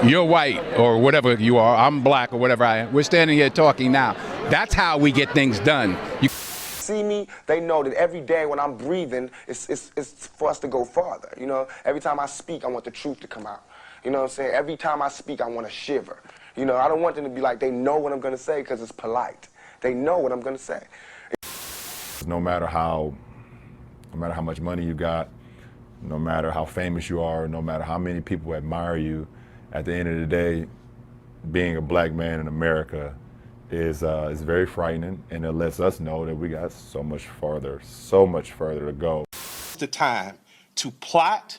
You're white or whatever you are. I'm black or whatever I am. We're standing here talking now. That's how we get things done. You see me, they know that every day when I'm breathing, it's for us to go farther. You know, every time I speak, I want the truth to come out. You know what I'm saying? Every time I speak, I want to shiver. You know, I don't want them to be like, they know what I'm going to say because it's polite. They know what I'm going to say. No matter how much money you got, no matter how famous you are, no matter how many people admire you, at the end of the day, being a black man in America is very frightening, and it lets us know that we got so much further to go. It's the time to plot,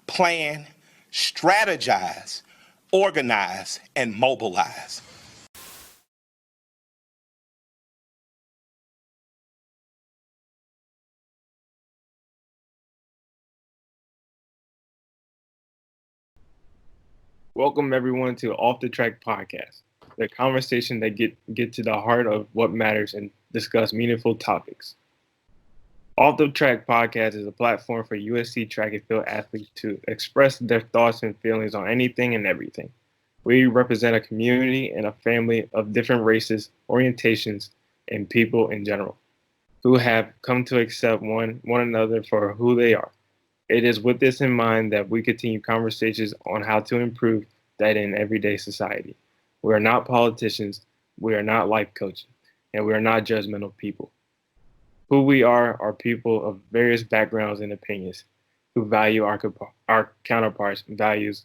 plan, strategize, organize, and mobilize. Welcome everyone to Off the Track Podcast, the conversation that get to the heart of what matters and discuss meaningful topics. Off the Track Podcast is a platform for USC track and field athletes to express their thoughts and feelings on anything and everything. We represent a community and a family of different races, orientations, and people in general who have come to accept one another for who they are. It is with this in mind that we continue conversations on how to improve that in everyday society. We are not politicians, we are not life coaches, and we are not judgmental people. Who we are people of various backgrounds and opinions who value our counterparts' values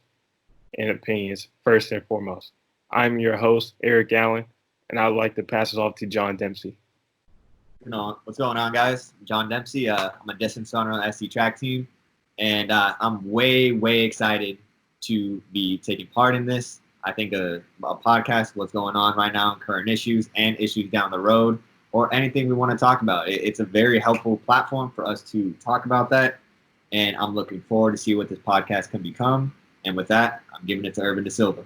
and opinions first and foremost. I'm your host, Eric Allen, and I'd like to pass it off to John Dempsey. What's going on, guys? John Dempsey. I'm a distance runner on the SC track team. And I'm way excited to be taking part in this. I think a podcast, what's going on right now, current issues and issues down the road, or anything we want to talk about. It's a very helpful platform for us to talk about that. And I'm looking forward to see what this podcast can become. And with that, I'm giving it to Irvin Da Silva.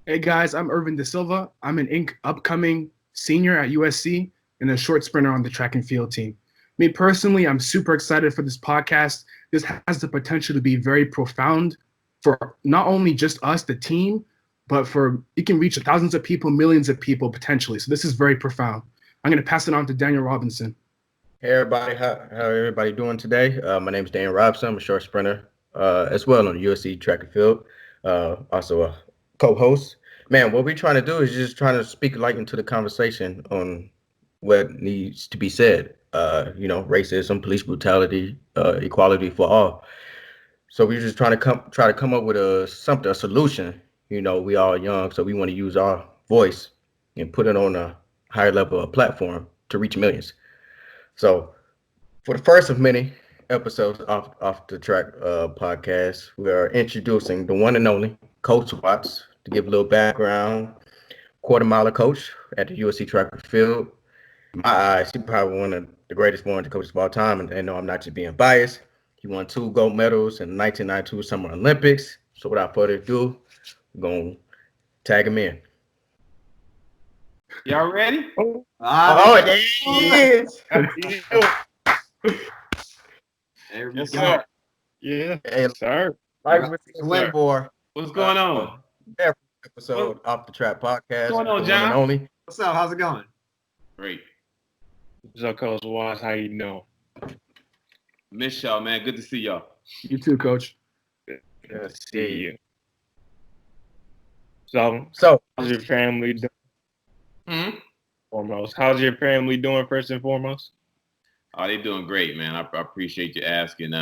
Hey guys, I'm Irvin Da Silva. I'm an upcoming senior at USC and a short sprinter on the track and field team. Me personally, I'm super excited for this podcast. This has the potential to be very profound for not only just us, the team, but for it can reach thousands of people, millions of people potentially. So this is very profound. I'm going to pass it on to Daniel Robinson. Hey everybody, how everybody doing today? My name is Daniel Robinson. I'm a short sprinter as well on the USC track and field. Also a co-host. Man, what we're trying to do is just trying to speak light into the conversation on what needs to be said. Racism, police brutality, equality for all. So we're just trying to come up with a solution. You know, we all young, so we want to use our voice and put it on a higher level of platform to reach millions. So for the first of many episodes off the track podcast, we are introducing the one and only Coach Watts. To give a little background, quarter-miler coach at the USC track and field. In my eyes, he's probably one of the greatest volunteer coaches of all time, and no, I'm not just being biased. He won 2 gold medals in the 1992 Summer Olympics. So without further ado, we're going to tag him in. Y'all ready? There he is. There we Yes, go. sir. Yeah, Hey, sir. like with the win boy. What's going on? Episode off the track podcast. What's going on, the John? one and only. What's up? How's it going? Great. What's up, Coach Watts? How you doing? Miss y'all, man. Good to see y'all. You too, Coach. Good to see you. So how's your family doing? Foremost, how's your family doing first and foremost? Oh, they're doing great, man. I appreciate you asking.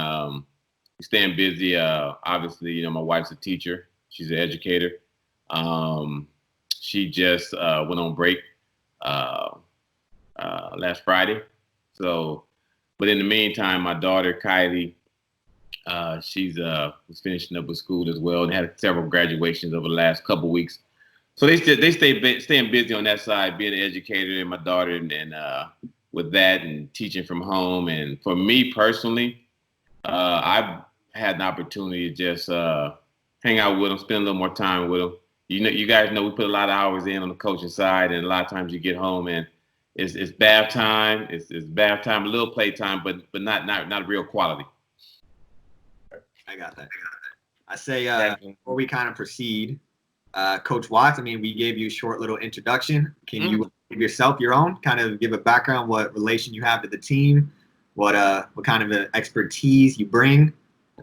Staying busy. Obviously, my wife's a teacher. She's an educator. She just went on break last Friday. So, but in the meantime, my daughter Kylie, she's was finishing up with school as well and had several graduations over the last couple weeks. So they staying busy on that side, being an educator, and my daughter and with that and teaching from home. And for me personally, I've had an opportunity to just hang out with them, spend a little more time with them. You guys know we put a lot of hours in on the coaching side, and a lot of times you get home and it's bath time, it's bath time, a little play time, but not real quality. I got that. I say Definitely. before we kind of proceed, Coach Watts, I mean, we gave you a short little introduction. Can you give yourself your own, kind of give a background, what relation you have to the team, what kind of expertise you bring?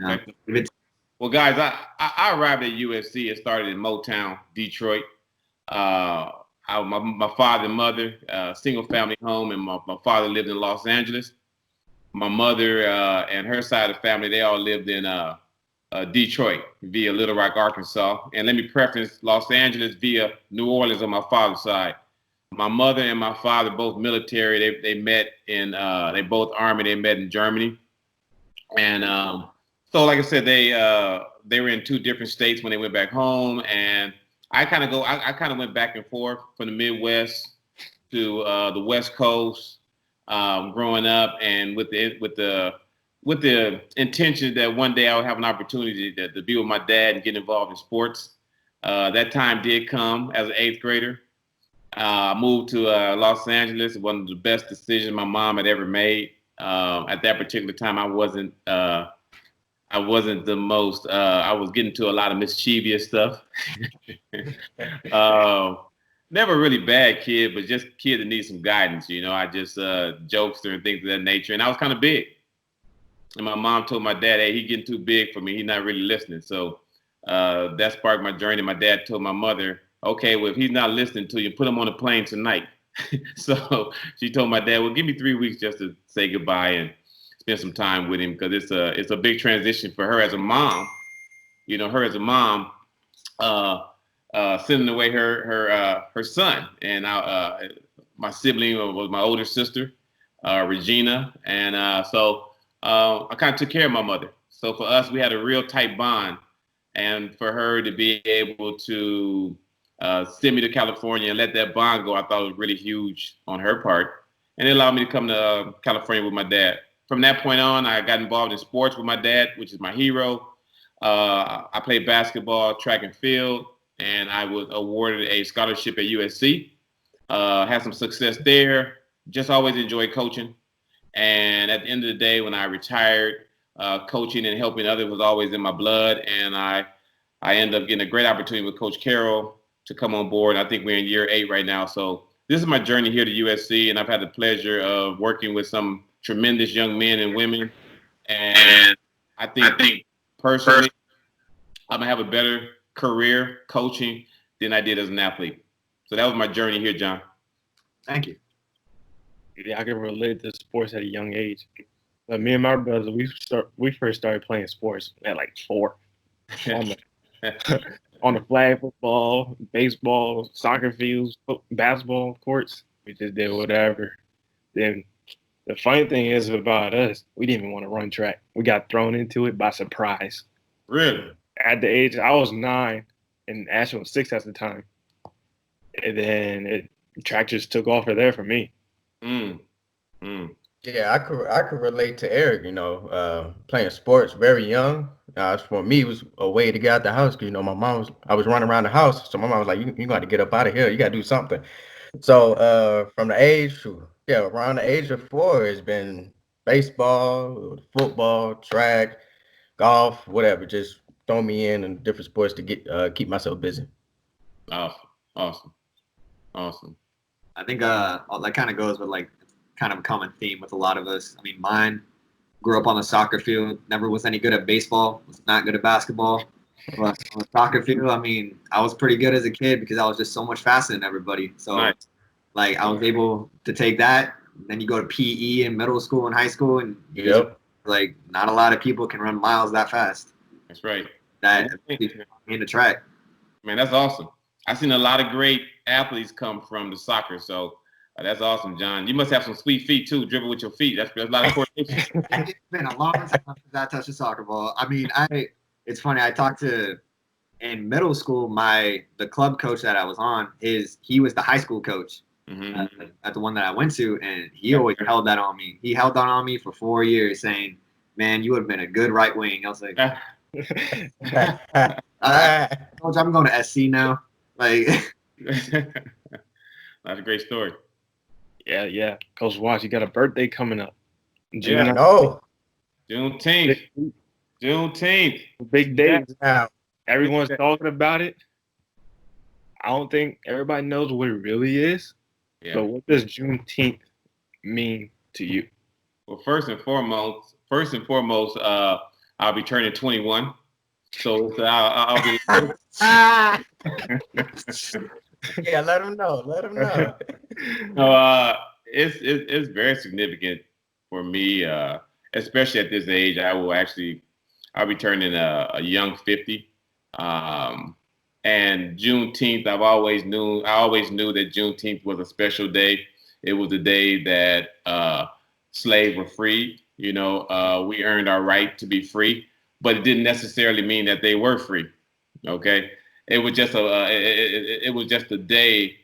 Okay. Well, guys, I arrived at USC. It started in Motown, Detroit. My father and mother, single family home, and my father lived in Los Angeles. My mother and her side of the family, they all lived in Detroit via Little Rock, Arkansas. And let me preference Los Angeles via New Orleans on my father's side. My mother and my father, both military, they met in, they both Army, they met in Germany. And so, like I said, they were in two different states when they went back home. And I kind of went back and forth from the Midwest to the West Coast growing up, and with the intention that one day I would have an opportunity to be with my dad and get involved in sports. That time did come as an 8th grader. I moved to Los Angeles. One of the best decisions my mom had ever made. At that particular time, I wasn't the most. I was getting to a lot of mischievous stuff. Never really bad kid, but just kid that needs some guidance. You know, I just jokester and things of that nature. And I was kind of big. And my mom told my dad, "Hey, he's getting too big for me. He's not really listening." So that sparked my journey. My dad told my mother, "Okay, well, if he's not listening to you, put him on a plane tonight." So she told my dad, "Well, give me 3 weeks just to say goodbye and spend some time with him, because it's a big transition for her as a mom. You know, her as a mom, sending away her son, and my sibling was my older sister, Regina, and so I kind of took care of my mother. So for us, we had a real tight bond, and for her to be able to send me to California and let that bond go, I thought was really huge on her part, and it allowed me to come to California with my dad. From that point on, I got involved in sports with my dad, which is my hero. I played basketball, track and field, and I was awarded a scholarship at USC. Had some success there. Just always enjoyed coaching. And at the end of the day, when I retired, coaching and helping others was always in my blood. And I ended up getting a great opportunity with Coach Carroll to come on board. I think we're in year 8 right now. So this is my journey here to USC, and I've had the pleasure of working with some tremendous young men and women. And I think personally, I'm gonna have a better career coaching than I did as an athlete. So that was my journey here, John. Thank you. Yeah, I can relate to sports at a young age. But me and my brother, we first started playing sports at like 4. On the flag football, baseball, soccer fields, basketball courts. We just did whatever. Then the funny thing is about us, we didn't even want to run track. We got thrown into it by surprise. Really? At the age, I was 9 and Ashton was 6 at the time. And then track just took off from there for me. Yeah, I could relate to Eric. You know, playing sports very young. For me, it was a way to get out the house. 'Cause, you know, I was running around the house, so my mom was like, "You got to get up out of here. You got to do something." So from the around the age of 4, it's been baseball, football, track, golf, whatever. Just throw me in different sports to keep myself busy. Awesome. I think that kind of goes with like kind of a common theme with a lot of us. I mean, mine grew up on the soccer field, never was any good at baseball, was not good at basketball. But on the soccer field, I mean, I was pretty good as a kid because I was just so much faster than everybody. So, Nice. like, I was able to take that. Then you go to PE in middle school and high school, and like, not a lot of people can run miles that fast. That's right. That in the track. Man, that's awesome. I've seen a lot of great athletes come from the soccer, so that's awesome, John. You must have some sweet feet too, dribble with your feet. That's a lot of coordination. It's been a long time since I touched a soccer ball. I mean, it's funny. I talked to in middle school. The club coach that I was on, he was the high school coach at the one that I went to, and he always held that on me. He held that on me for 4 years, saying, "Man, you would have been a good right wing." I was like, "Coach, I'm going to SC now." Like, that's a great story. Yeah. Coach Watts, you got a birthday coming up. Juneteenth. Juneteenth. Big day. Now, Everyone's talking about it. I don't think everybody knows what it really is. Yeah. So what does Juneteenth mean to you? Well, first and foremost, I'll be turning 21. So I'll be. yeah, let them know. Let them know. No, it's very significant for me, especially at this age. I'll be turning a young 50. And Juneteenth, I always knew that Juneteenth was a special day. It was the day that slaves were freed. You know, we earned our right to be free, but it didn't necessarily mean that they were free. Okay, it was just a day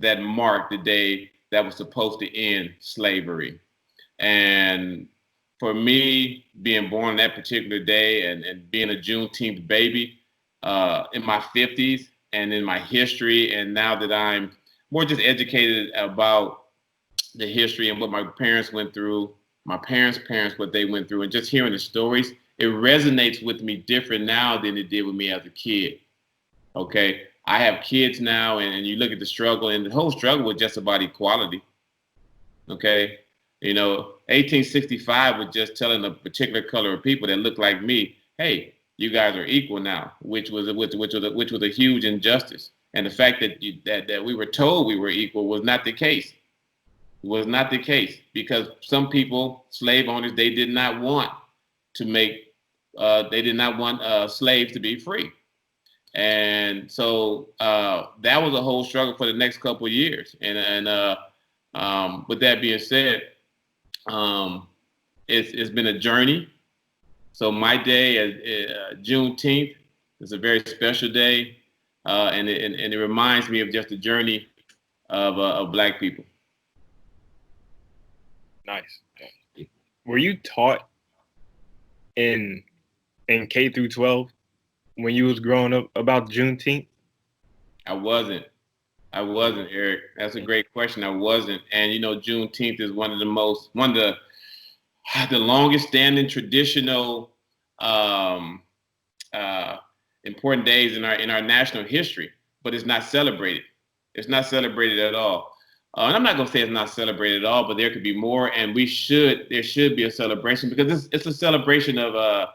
that marked the day that was supposed to end slavery. And for me, being born that particular day and being a Juneteenth baby in my 50s and in my history, and now that I'm more just educated about the history and what my parents went through, my parents' parents, what they went through, and just hearing the stories, it resonates with me different now than it did with me as a kid. Okay, I have kids now, and you look at the struggle, and the whole struggle was just about equality. Okay, you know, 1865 was just telling a particular color of people that looked like me, hey, you guys are equal now, which was a huge injustice. And the fact that we were told we were equal was not the case. Was not the case, because some people, slave owners, they did not want slaves to be free. And so that was a whole struggle for the next couple of years. And with that being said, it's been a journey. So my day, Juneteenth, is a very special day, and it reminds me of just the journey of Black people. Nice. Were you taught in K through 12 when you was growing up about Juneteenth? I wasn't, Eric. That's a great question. I wasn't. And you know, Juneteenth is one of the longest standing traditional important days in our national history, but it's not celebrated. It's not celebrated at all. And I'm not going to say it's not celebrated at all, but there could be more, and there should be a celebration, because it's a celebration of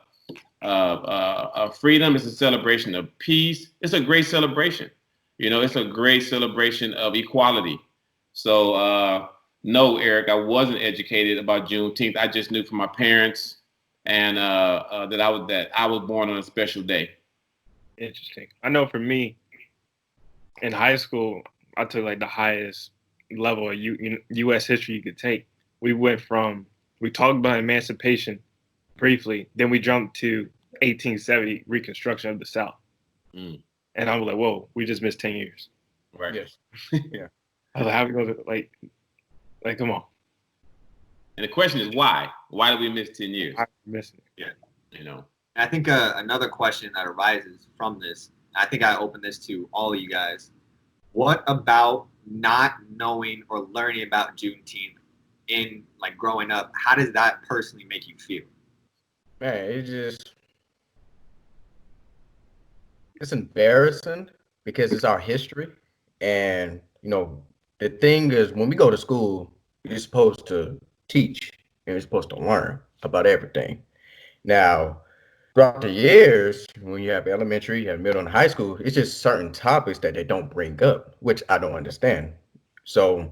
freedom. It's a celebration of peace. It's a great celebration. You know, it's a great celebration of equality. So no, Eric, I wasn't educated about Juneteenth. I just knew from my parents and that I was born on a special day. Interesting. I know for me, in high school, I took like the highest level of U.S. history you could take. We talked about emancipation briefly, then we jumped to 1870 Reconstruction of the South. Mm. And I was like, whoa, we just missed 10 years. Right. Yes. Yeah. I was like, how we going to, like, come on. And the question is why? Why did we miss 10 years? I'm missing it. Yeah. You know. I think another question that arises from this, I think I open this to all of you guys. What about not knowing or learning about Juneteenth in like growing up? How does that personally make you feel? Man, it's embarrassing because it's our history. And, you know, the thing is, when we go to school, you're supposed to teach and you're supposed to learn about everything. Now, throughout the years, when you have elementary, you have middle and high school, it's just certain topics that they don't bring up, which I don't understand. So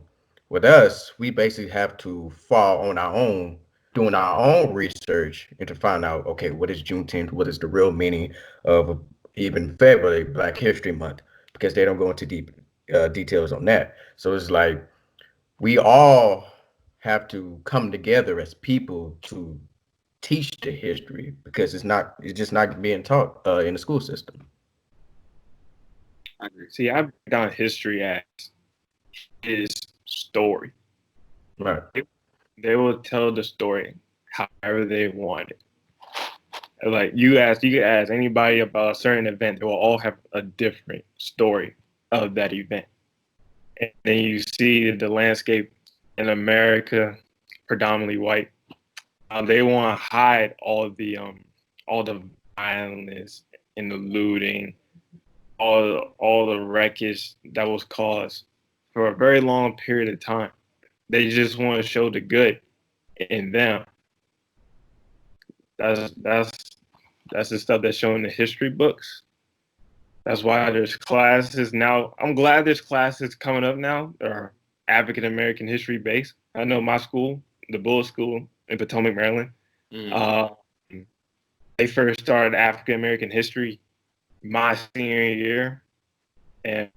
with us, we basically have to fall on our own, doing our own research and to find out, okay, what is Juneteenth? What is the real meaning of even February, Black History Month? Because they don't go into deep details on that. So it's like we all have to come together as people to teach the history, because it's just not being taught in the school system. I agree. See, I break down history as his story. Right. They will tell the story however they want it. Like you could ask anybody about a certain event, they will all have a different story of that event. And then you see the landscape in America, predominantly white. They want to hide all of the all the violence and the looting, all the wreckage that was caused for a very long period of time. They just want to show the good in them. That's the stuff that's shown in the history books. That's why there's classes now. I'm glad there's classes coming up now that are African American history based. I know my school, the Bullitt School in Potomac, Maryland, they first started African American history my senior year, and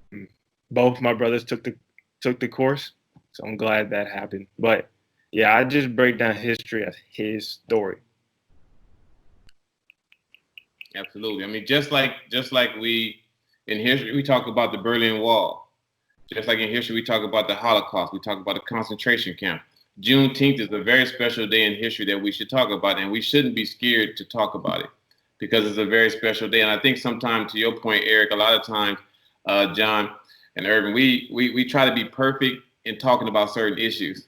both my brothers took the course. So I'm glad that happened. But yeah, I just break down history as his story. Absolutely. I mean, just like we in history we talk about the Berlin Wall. Just like in history we talk about the Holocaust, we talk about the concentration camp. Juneteenth is a very special day in history that we should talk about, and we shouldn't be scared to talk about it because it's a very special day. And I think sometimes, to your point, Eric, a lot of times, John and Irvin, we try to be perfect in talking about certain issues,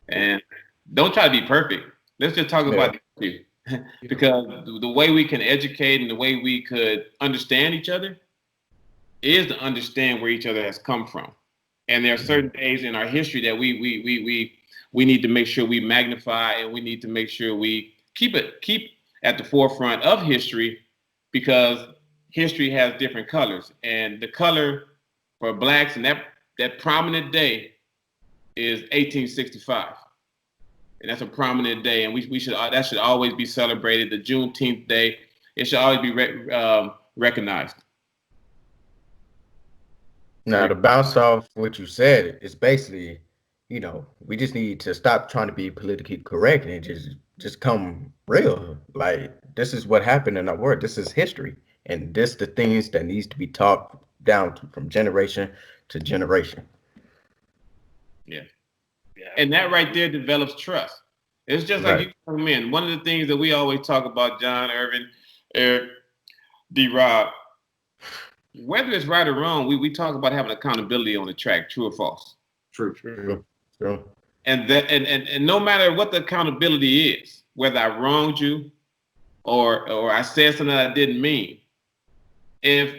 and don't try to be perfect. Let's just talk about the issue. Because the way we can educate and the way we could understand each other is to understand where each other has come from. And there are certain days in our history that we need to make sure we magnify, and we need to make sure we keep at the forefront of history, because history has different colors. And the color for blacks and that prominent day is 1865. And that's a prominent day, and we should that should always be celebrated. The Juneteenth day, it should always be recognized. Now, to bounce off what you said, it's basically, we just need to stop trying to be politically correct and just come real. Like, this is what happened in our world. This is history, and this the things that needs to be taught down from generation to generation. Yeah. And that right there develops trust. It's just like you come in. One of the things that we always talk about, John, Irvin, Eric, D-Rob, whether it's right or wrong, we talk about having accountability on the track, true or false. True. And no matter what the accountability is, whether I wronged you or I said something that I didn't mean, if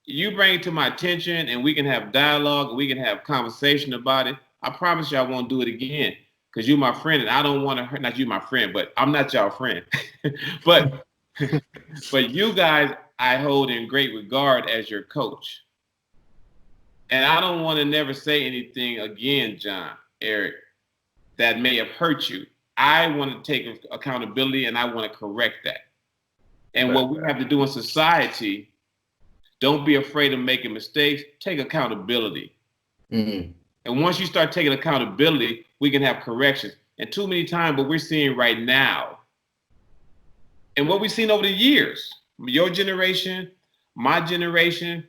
you bring it to my attention and we can have dialogue and we can have conversation about it, I promise you I won't do it again, because you're my friend and I don't want to hurt. Not you, my friend, but I'm not y'all friend. but you guys, I hold in great regard as your coach. And I don't want to never say anything again, John, Eric, that may have hurt you. I want to take accountability and I want to correct that. And what we have to do in society, don't be afraid of making mistakes. Take accountability. Mm-hmm. And once you start taking accountability, we can have corrections. And too many times, what we're seeing right now, and what we've seen over the years, your generation, my generation,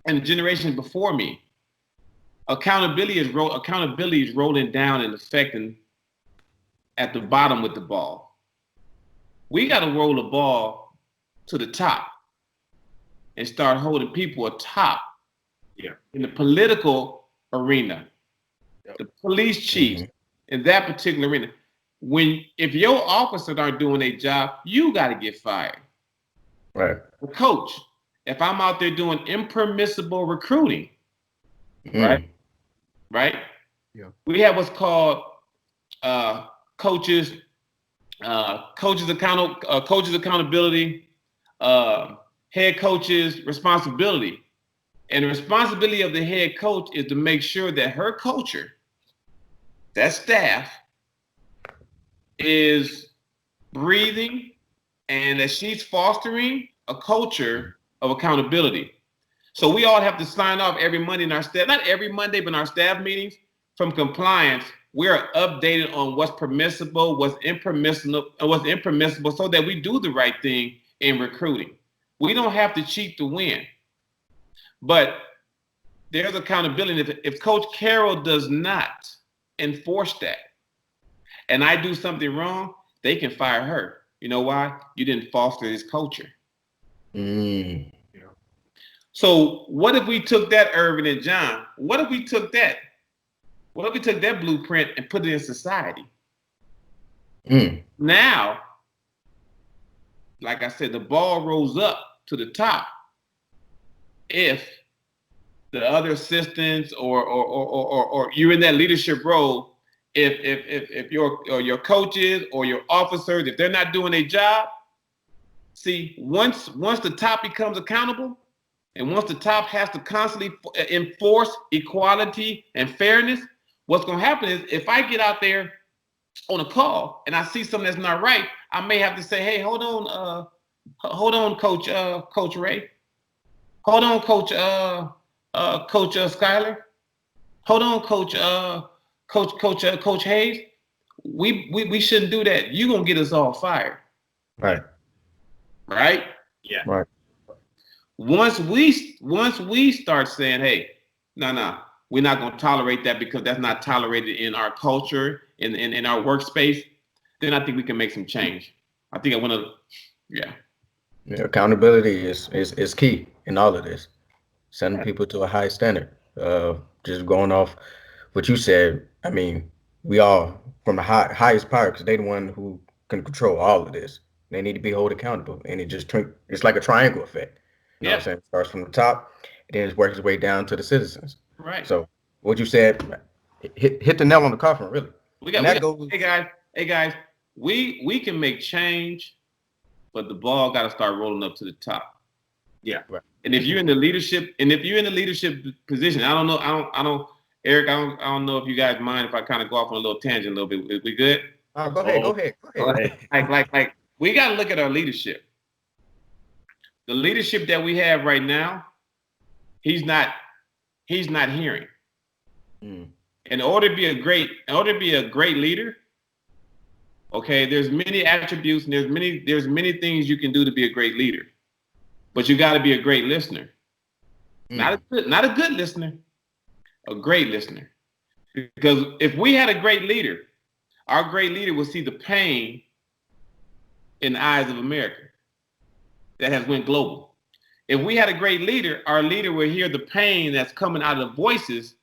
and the generation before me, accountability is rolling down and affecting at the bottom with the ball. We got to roll the ball to the top and start holding people atop in the political arena, the police chiefs in that particular arena. If your officers aren't doing their job, you got to get fired. Right. The coach, if I'm out there doing impermissible recruiting, right? Yeah. We have what's called coaches accountability, head coach's responsibility. And the responsibility of the head coach is to make sure that her culture, that staff, is breathing and that she's fostering a culture of accountability. So we all have to sign off every Monday in our staff, not every Monday, but in our staff meetings, from compliance. We are updated on what's permissible, what's impermissible, so that we do the right thing in recruiting. We don't have to cheat to win. But there's accountability. If Coach Carroll does not enforce that, and I do something wrong, they can fire her. You know why? You didn't foster this culture. So what if we took that, Irvin and John? What if we took that? What if we took that blueprint and put it in society? Now, like I said, the ball rolls up to the top if the other assistants or you're in that leadership role. If your coaches or your officers, if they're not doing their job, see, once the top becomes accountable, and once the top has to constantly enforce equality and fairness, what's going to happen is if I get out there on a call and I see something that's not right, I may have to say, "Hey, hold on, Coach Ray. Hold on, Coach Skyler. Hold on, Coach Hayes. We shouldn't do that. You're gonna get us all fired." Right. Right? Yeah. Right. Once we start saying, "Hey, no, we're not gonna tolerate that because that's not tolerated in our culture, in our workspace," then I think we can make some change. I think I want to, yeah. Yeah, accountability is key in all of this. Sending people to a high standard. Just going off what you said. I mean, we all from the highest power because they the one who can control all of this. They need to be held accountable, and it's like a triangle effect. You know what I'm saying? It starts from the top, and then it works its way down to the citizens. Right. So what you said hit the nail on the coffin, really. Hey guys, we can make change, but the ball got to start rolling up to the top. Yeah. Right. And if you're in the leadership, position, I don't, Eric, I don't know if you guys mind if I kind of go off on a little tangent a little bit. Is we good? Go ahead. Like we got to look at our leadership. The leadership that we have right now, he's not hearing. Mm. In order to be a great leader, okay, there's many attributes and there's many things you can do to be a great leader. But you got to be a great listener. Not a good listener, a great listener. Because if we had a great leader, our great leader would see the pain in the eyes of America that has went global. If we had a great leader, our leader would hear the pain that's coming out of the voices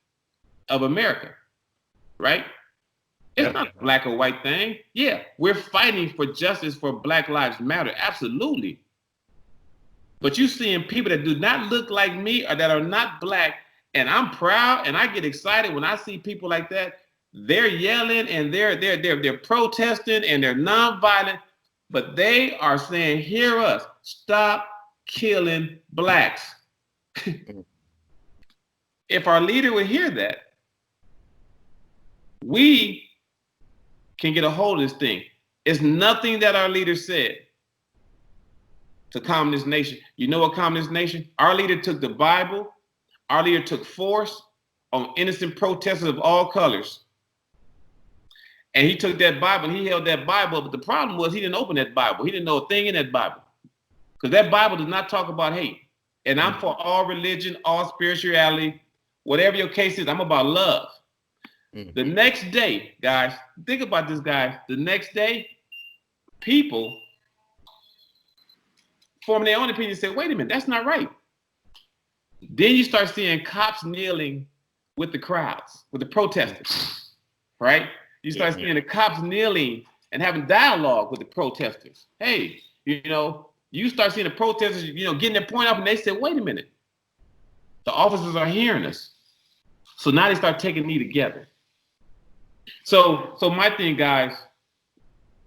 of America, right? It's not a black or white thing. Yeah, we're fighting for justice for Black Lives Matter, absolutely. But you seeing people that do not look like me or that are not black, and I'm proud and I get excited when I see people like that. They're yelling and they're protesting and they're nonviolent, but they are saying, "Hear us, stop killing blacks." If our leader would hear that, we can get a hold of this thing. It's nothing that our leader said to calm this nation. You know what calmed this nation? Our leader took the Bible. Our leader took force on innocent protesters of all colors. And he took that Bible and he held that Bible. But the problem was he didn't open that Bible. He didn't know a thing in that Bible. Because that Bible does not talk about hate. And I'm for all religion, all spirituality, whatever your case is, I'm about love. The next day, guys, think about this, guys. The next day, people forming their own opinion and say, "Wait a minute, that's not right." Then you start seeing cops kneeling with the crowds, with the protesters, right? You start seeing the cops kneeling and having dialogue with the protesters. Hey, you start seeing the protesters, getting their point up, and they say, "Wait a minute, the officers are hearing us." So now they start taking knee together. So my thing, guys,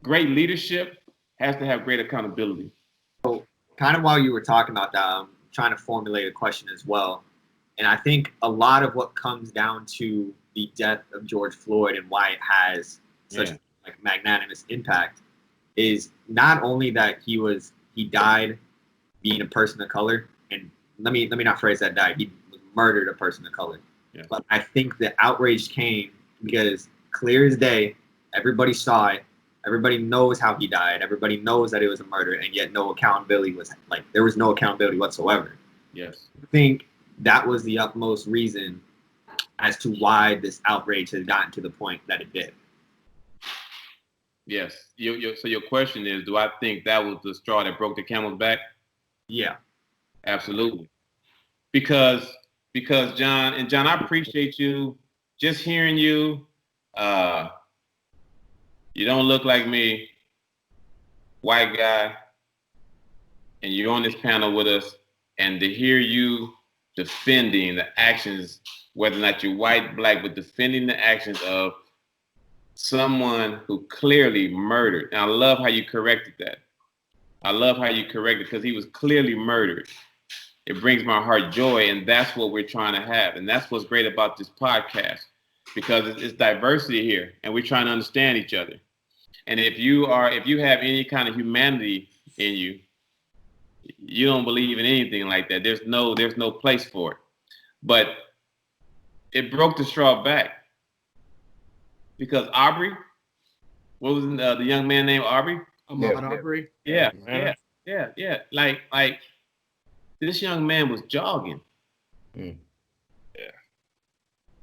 great leadership has to have great accountability. So kind of while you were talking about that, I'm trying to formulate a question as well. And I think a lot of what comes down to the death of George Floyd and why it has such magnanimous impact is not only that he died being a person of color, and let me not phrase that died. He murdered a person of color. Yeah. But I think the outrage came because clear as day, everybody saw it. Everybody knows how he died. Everybody knows that it was a murder, and yet no accountability there was no accountability whatsoever. Yes. I think that was the utmost reason as to why this outrage has gotten to the point that it did. Yes. So your question is, do I think that was the straw that broke the camel's back? Yeah. Absolutely. Because John, I appreciate you. Just hearing you, you don't look like me, white guy, and you're on this panel with us, and to hear you defending the actions, whether or not you're white, black, but defending the actions of someone who clearly murdered. And I love how you corrected that. I love how you corrected, because he was clearly murdered. It brings my heart joy, and that's what we're trying to have. And that's what's great about this podcast, because it's diversity here, and we're trying to understand each other. And if you have any kind of humanity in you, you don't believe in anything like that. There's no place for it. But it broke the straw back, because Aubrey, what was the young man named Aubrey? Ahmaud Arbery. Yeah. Like this young man was jogging. Mm. Yeah.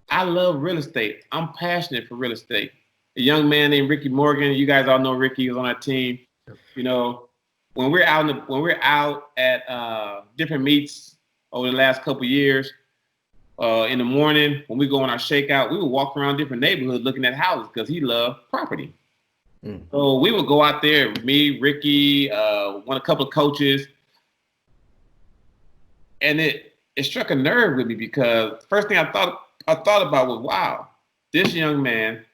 I love real estate. I'm passionate for real estate. A young man named Ricky Morgan. You guys all know Ricky. He was on our team. You know, when we're out at different meets over the last couple of years, in the morning when we go on our shakeout, we would walk around different neighborhoods looking at houses, because he loved property. Mm. So we would go out there, me, Ricky, a couple of coaches, and it struck a nerve with me, because the first thing I thought about was, wow, this young man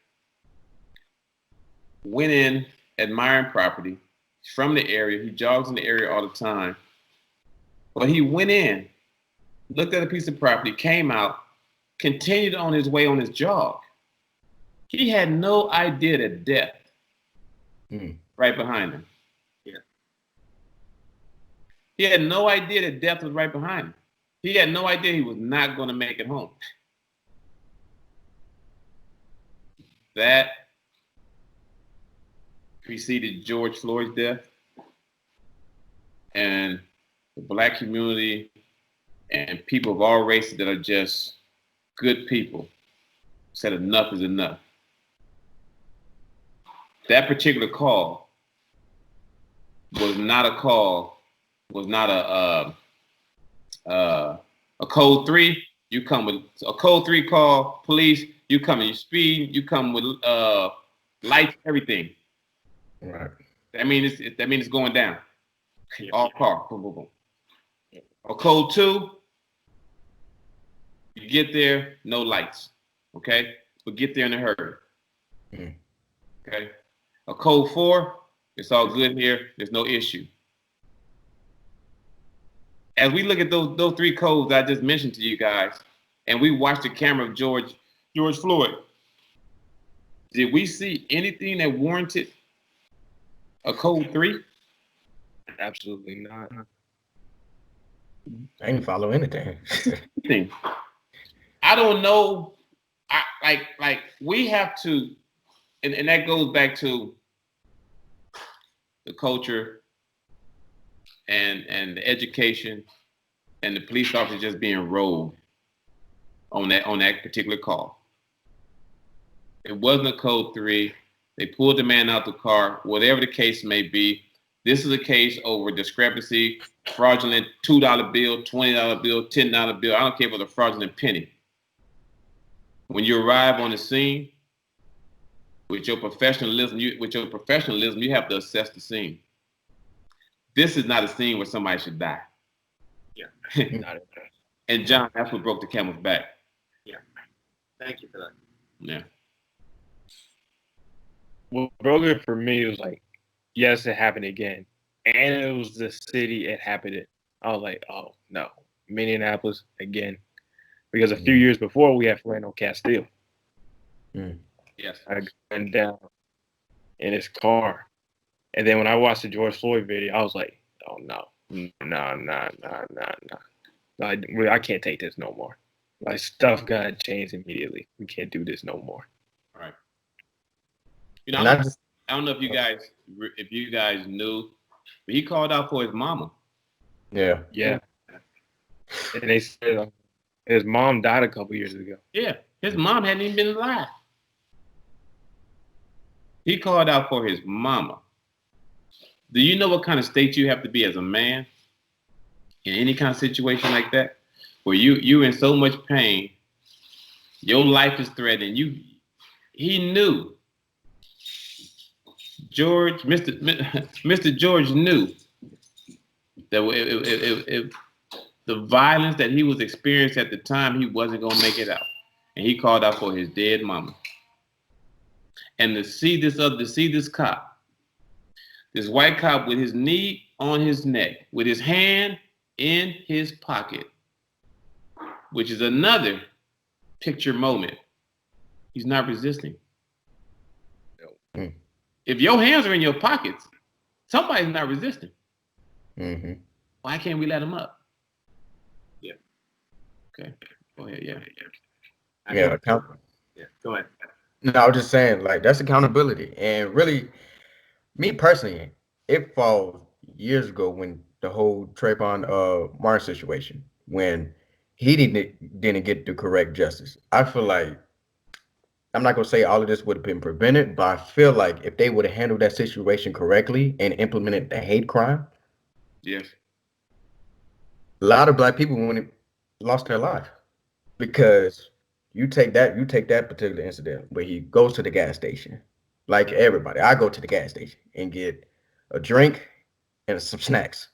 went in admiring property. He's from the area. He jogs in the area all the time. But he went in, looked at a piece of property, came out, continued on his way on his jog. He had no idea that death right behind him. Yeah. He had no idea that death was right behind him. He had no idea he was not going to make it home. That preceded George Floyd's death, and the black community and people of all races that are just good people said enough is enough. That particular call was not a code 3. You come with a code 3 call, police, you come in your speed, you come with lights, everything. Right. That means it's going down. All car, boom, boom, boom. A code 2, you get there, no lights, okay? But get there in a hurry. Okay? A code 4, it's all good here, there's no issue. As we look at those 3 codes I just mentioned to you guys, and we watch the camera of George Floyd, did we see anything that warranted a code 3? Absolutely not. I ain't follow anything. I don't know. Like we have to, and that goes back to the culture and the education and the police officers just being rogue on that particular call. It wasn't a code 3. They pulled the man out the car, whatever the case may be. This is a case over discrepancy, fraudulent $2 bill, $20 bill, $10 bill. I don't care if it's a fraudulent penny. When you arrive on the scene, with your professionalism, you have to assess the scene. This is not a scene where somebody should die. Yeah. And John, that's what broke the camel's back. Yeah. Thank you for that. Yeah. What broke it for me was like, yes, it happened again. And it was the city it happened in. I was like, oh, no. Minneapolis again. Because a few years before, we had Philando Castile. Yes. I went down in his car. And then when I watched the George Floyd video, I was like, oh, no. No. I can't take this no more. Like, stuff got to change immediately. We can't do this no more. All right. You know, I don't know if you guys knew, but he called out for his mama. Yeah. And they said his mom died a couple years ago. Yeah, his mom hadn't even been alive. He called out for his mama. Do you know what kind of state you have to be as a man in any kind of situation like that, where you in so much pain, your life is threatened? He knew. Mr. George knew That the violence that he was experiencing at the time, he wasn't gonna make it out, and he called out for his dead mama. And to see this cop, this white cop with his knee on his neck, with his hand in his pocket, which is another picture moment. He's not resisting. If your hands are in your pockets, somebody's not resisting. Mm-hmm. Why can't we let him up? Yeah. Okay. Go ahead. Yeah. Yeah. Yeah. Go ahead. No, I was just saying, like, that's accountability. And really, me personally, it falls years ago when the whole Trayvon Martin situation, when he didn't get the correct justice. I feel like, I'm not gonna say all of this would have been prevented, but I feel like if they would have handled that situation correctly and implemented the hate crime, Yes. a lot of black people would have lost their life. Because you take that particular incident where he goes to the gas station, like everybody. I go to the gas station and get a drink and some snacks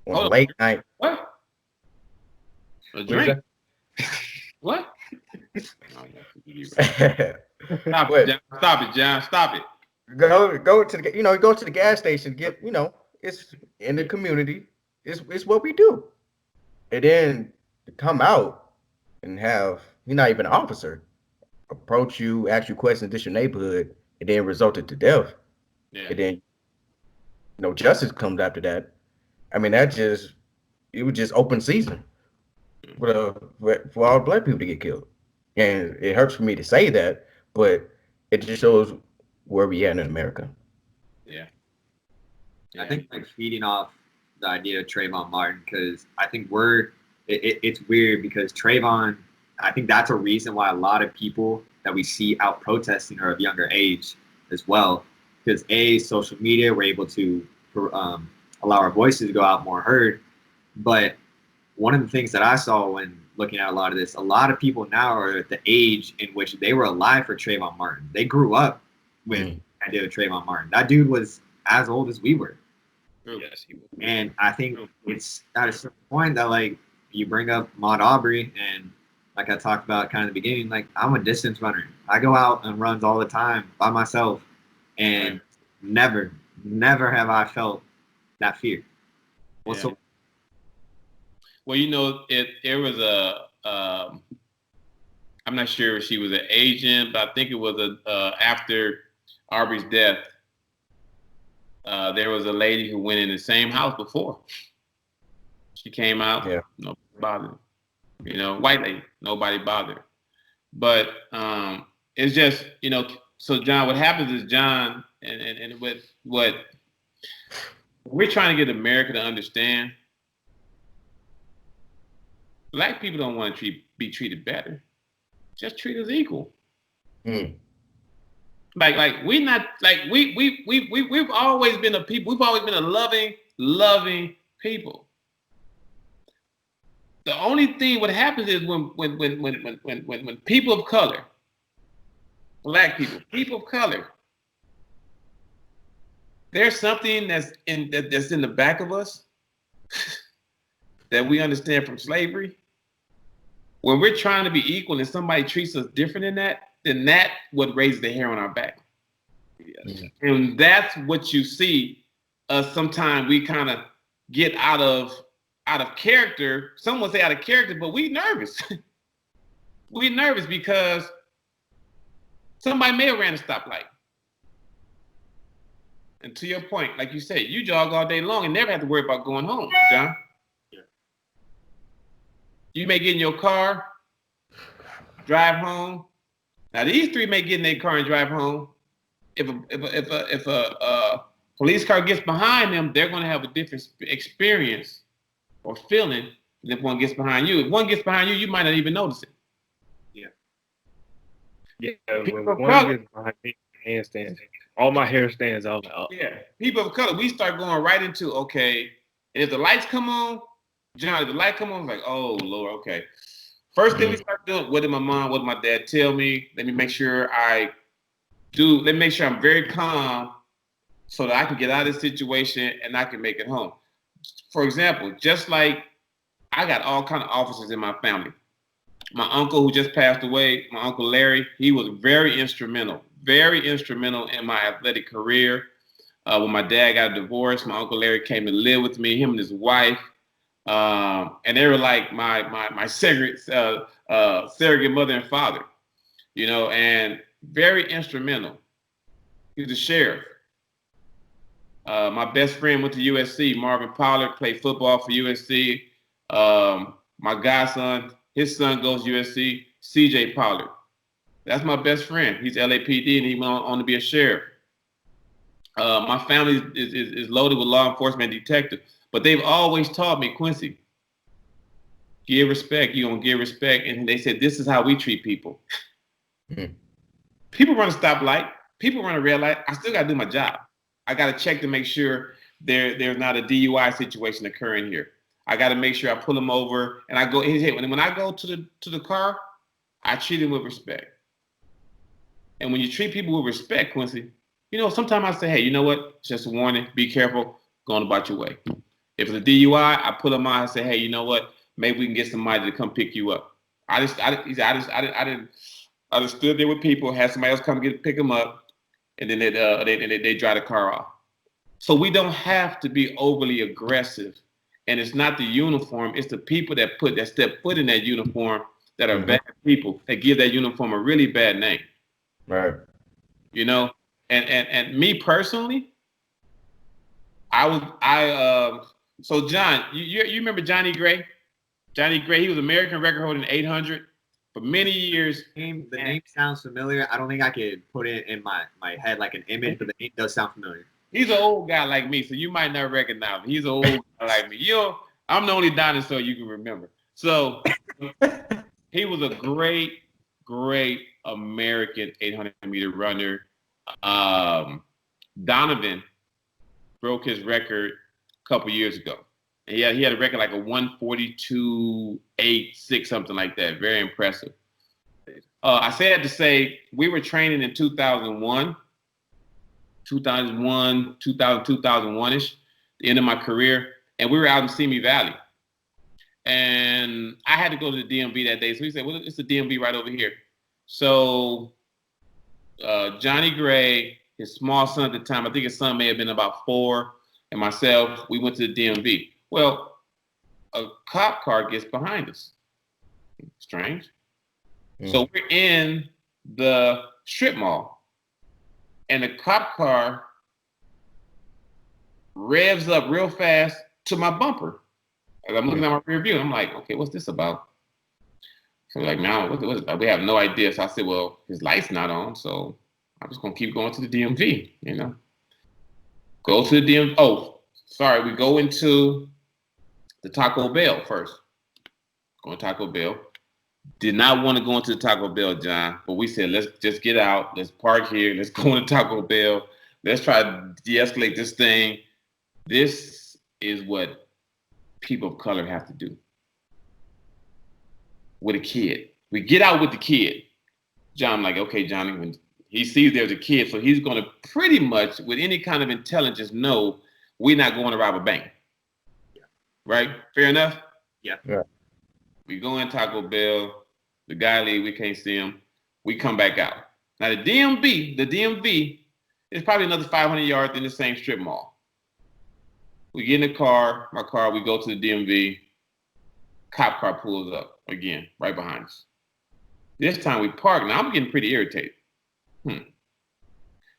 on a late night. What? A What is drink? that? What? But Stop it, John. Stop it. go to the go to the gas station, get it's in the community. It's what we do. And then to come out and have you're not even an officer approach you, ask you questions, this your neighborhood, and then resulted to death. Yeah. And then justice comes after that. I mean, it was just open season for all black people to get killed. And it hurts for me to say that, but it just shows where we at in America. Yeah. I think like feeding off the idea of Trayvon Martin, because I think it's weird because Trayvon, I think that's a reason why a lot of people that we see out protesting are of younger age as well. Because social media, we're able to allow our voices to go out more heard. But one of the things that I saw when looking at a lot of this, a lot of people now are at the age in which they were alive for Trayvon Martin. They grew up with the idea of Trayvon Martin. That dude was as old as we were. Yes, he was. And I think it's at a certain point that, like, you bring up Maud Aubrey, and like I talked about kind of the beginning, like, I'm a distance runner. I go out and runs all the time by myself, and never have I felt that fear. Well, there was I'm not sure if she was an agent, but I think it was after Aubrey's death. There was a lady who went in the same house before. She came out, nobody bothered. White lady, nobody bothered. But it's just, so John, what happens is John, and with what we're trying to get America to understand, black people don't want to be treated better. Just treat us equal. Like we're not like we've always been a people. We've always been a loving people. The only thing what happens is when people of color, black people of color, there's something that's in the back of us that we understand from slavery. When we're trying to be equal and somebody treats us different then that would raise the hair on our back. Yes. And that's what you see us sometimes we kind of get out of character. Some would say out of character, but we nervous. We nervous because somebody may have ran a stoplight. And to your point, like you said, you jog all day long and never have to worry about going home, John. Yeah. You may get in your car, drive home. Now these three may get in their car and drive home. If a police car gets behind them, they're going to have a different experience or feeling than if one gets behind you. If one gets behind you, you might not even notice it. Yeah, when one gets behind me, handstands, all my hair stands out. Yeah, people of color, we start going right into, okay, and if the lights come on, John, if the light come on, like, oh, Lord, okay. First thing we start doing, what did my mom, what did my dad tell me? Let me make sure I'm very calm so that I can get out of this situation and I can make it home. for example, just like I got all kind of officers in my family. My uncle who just passed away, my Uncle Larry, he was very instrumental in my athletic career. When my dad got a divorce, my Uncle Larry came to live with me, him and his wife. And they were like my surrogate mother and father, you know, and very instrumental. He was a sheriff. My best friend went to USC. Marvin Pollard played football for USC. My godson, his son goes to USC. CJ Pollard. That's my best friend. He's LAPD and he went on to be a sheriff. My family is loaded with law enforcement detectives, but they've always taught me, Quincy, give respect. You're going to give respect. And they said, this is how we treat people. People run a stoplight. People run a red light. I still got to do my job. I got to check to make sure there's not a DUI situation occurring here. I got to make sure I pull them over and I go, hey, when I go to the car, I treat them with respect. And when you treat people with respect, Quincy, you know, sometimes I say, hey, you know what? It's just a warning. Be careful. Go on about your way. If it's a DUI, I pull them out and say, hey, you know what? Maybe we can get somebody to come pick you up. I just stood there with people, had somebody else come pick them up, and then they drive the car off. So we don't have to be overly aggressive. And it's not the uniform, it's the people that step foot in that uniform that are bad people that give that uniform a really bad name. Right. You know, and me personally, so John, you remember Johnny Gray? Johnny Gray, he was American record holder in 800 for many years. The name sounds familiar. I don't think I could put it in my head like an image, but the name does sound familiar. He's an old guy like me, so you might not recognize him. He's an old guy like me. I'm the only dinosaur you can remember. So he was a great, great American 800-meter runner. Donovan broke his record a couple years ago. And he had a record like a 142.86, something like that. Very impressive. I say that to say we were training in 2001, 2001-ish, the end of my career, and we were out in Simi Valley. And I had to go to the DMV that day. So he said, well, it's the DMV right over here. So Johnny Gray, his small son at the time, I think his son may have been about 4, and myself, we went to the DMV. Well, a cop car gets behind us. Strange. So we're in the strip mall, and the cop car revs up real fast to my bumper. As I'm looking at my rear view, I'm like, okay, what's this about? So like, man, what is that? We have no idea. So I said, well, his light's not on, so I'm just gonna keep going to the DMV, you know. Go to the DMV. Oh, sorry, we go into the Taco Bell first. Go to Taco Bell. Did not want to go into the Taco Bell, John, but we said, let's just get out. Let's park here. Let's go into Taco Bell. Let's try to de-escalate this thing. This is what people of color have to do with a kid. We get out with the kid. John, I'm like, okay, Johnny, when he sees there's a kid, so he's going to pretty much, with any kind of intelligence, know we're not going to rob a bank. Yeah. Right? Fair enough? Yeah. We go in Taco Bell. The guy leave. We can't see him. We come back out. Now, the DMV is probably another 500 yards in the same strip mall. We get in my car, we go to the DMV. Cop car pulls up again, right behind us. This time we park. Now, I'm getting pretty irritated.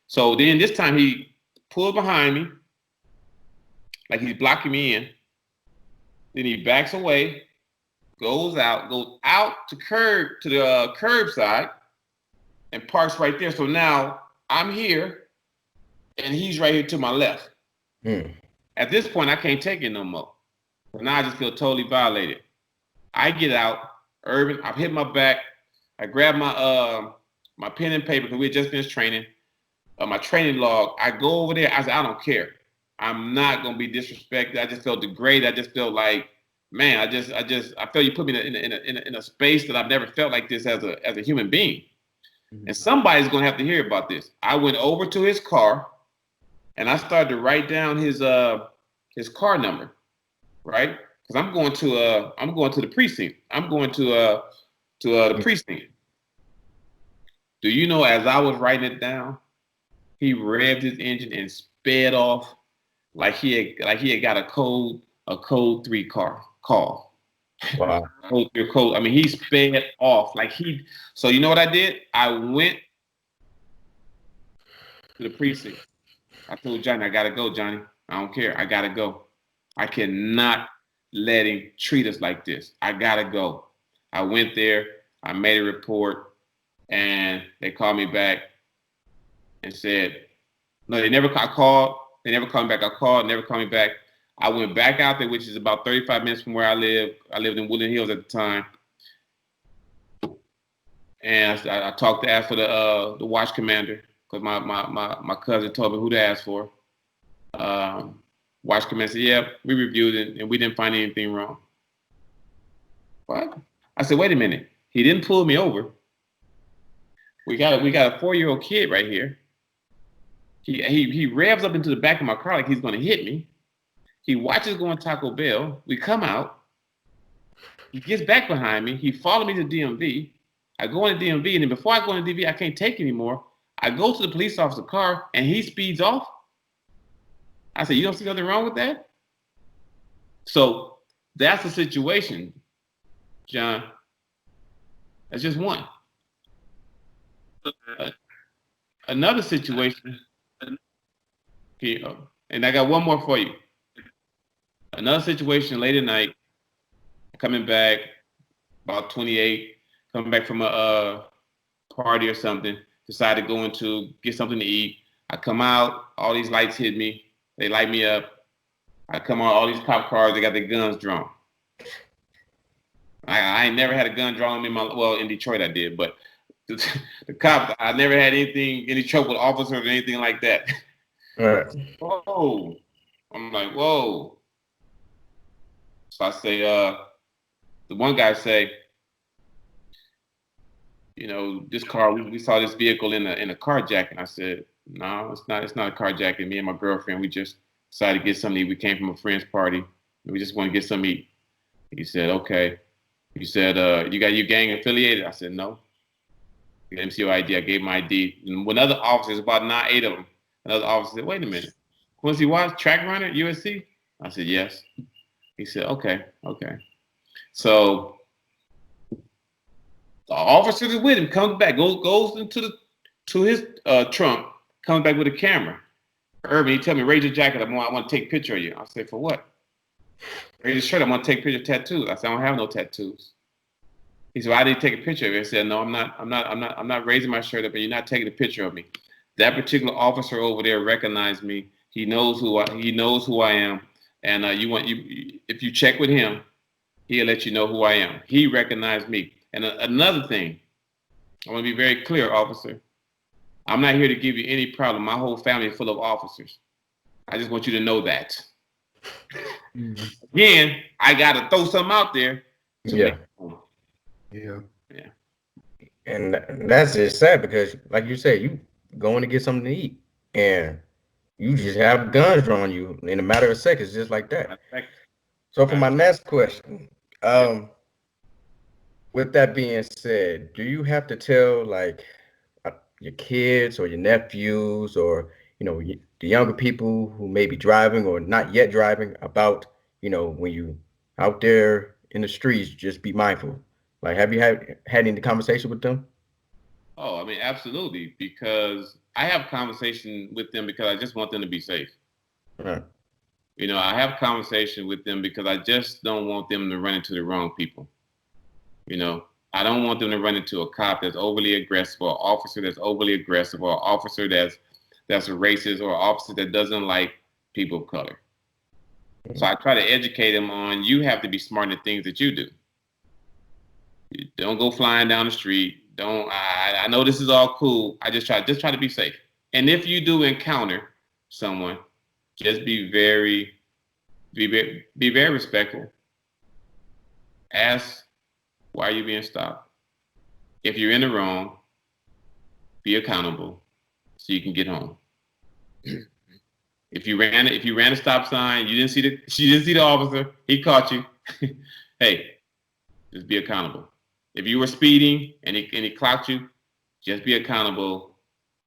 So then this time he pulls behind me, like he's blocking me in. Then he backs away, goes out to the curbside, and parks right there. So now I'm here, and he's right here to my left. At this point, I can't take it no more. So now I just feel totally violated. I get out, Urban. I've hit my back. I grab my pen and paper because we had just finished training. My training log. I go over there. I said, I don't care. I'm not gonna be disrespected. I just felt degraded. I just felt like, man, I felt you put me in a space that I've never felt like this as a human being. And somebody's gonna have to hear about this. I went over to his car, and I started to write down his car number. right? Because I'm going to the precinct. I'm going to the precinct. Do you know, as I was writing it down, he revved his engine and sped off like he had got a code 3 call. Wow. Code. I mean, he sped off like he. So you know what I did? I went to the precinct. I told Johnny, I gotta go, Johnny. I don't care. I gotta go. I cannot let him treat us like this. I gotta go. I went there. I made a report, and they called me back and said, no, they never. I called. They never called me back. I called. Never called me back. I went back out there, which is about 35 minutes from where I live. I lived in Woodland Hills at the time, and I talked to ask for the watch commander because my cousin told me who to ask for. Watch commander said, "Yeah, we reviewed it and we didn't find anything wrong." What? I said, "Wait a minute. He didn't pull me over. We got a 4-year-old kid right here. He revs up into the back of my car like he's going to hit me. He watches going to Taco Bell. We come out. He gets back behind me. He followed me to DMV. I go into DMV, and then before I go into DMV, I can't take anymore. I go to the police officer's car, and he speeds off. I said, you don't see nothing wrong with that?" So that's the situation, John. That's just one. Another situation, and I got one more for you. Another situation late at night, coming back, about 28, coming back from a party or something, decided to go into get something to eat. I come out, all these lights hit me. They light me up. I come out, all these cop cars, they got their guns drawn. I ain't never had a gun drawn on me in Detroit I did, but the cops, I never had any trouble with officers or anything like that. All right. Whoa. I'm like, whoa. So I say, the one guy say, this car, we saw this vehicle in a carjacking. I said, no, it's not a carjacking. Me and my girlfriend, we just decided to get something to eat. We came from a friend's party, and we just want to get something to eat. He said, okay. He said, you gang affiliated? I said, no. Let me see your ID. I gave my ID. And when other officers, about 8 of them, another officer said, wait a minute. Quincy Watts, track runner, USC? I said, yes. He said, okay. So the officer that's with him comes back, goes to his trunk, comes back with a camera. Urban, he tell me, raise your jacket. I want to take a picture of you. I said, for what? Raise your shirt. I want to take a picture of tattoos. I said, I don't have no tattoos. He said, well, I didn't take a picture of it. I said, no, I'm not raising my shirt up, and you're not taking a picture of me. That particular officer over there recognized me. He knows who I am, and if you check with him, he'll let you know who I am. He recognized me. And another thing, I want to be very clear, officer. I'm not here to give you any problem. My whole family is full of officers. I just want you to know that. Again, I got to throw something out there. Yeah. Yeah. And that's just sad because, like you said, you going to get something to eat, and you just have guns drawn on you in a matter of seconds, just like that. So for my next question, with that being said, do you have to tell your kids or your nephews or the younger people who may be driving or not yet driving about when you out there in the streets, just be mindful? Like, have you had any conversation with them? Oh, I mean, absolutely, because I have conversation with them because I just want them to be safe. Right. I have conversation with them because I just don't want them to run into the wrong people. I don't want them to run into a cop that's overly aggressive, or an officer that's overly aggressive, or an officer that's a racist, or an officer that doesn't like people of color. So I try to educate them on, you have to be smart in the things that you do. Don't go flying down the street. I know this is all cool. I just try to be safe. And if you do encounter someone, just be very respectful. Ask, why are you being stopped? If you're in the wrong, be accountable so you can get home. If you ran a stop sign, you didn't see the officer, he caught you. Hey, just be accountable. If you were speeding and he clocked you, just be accountable,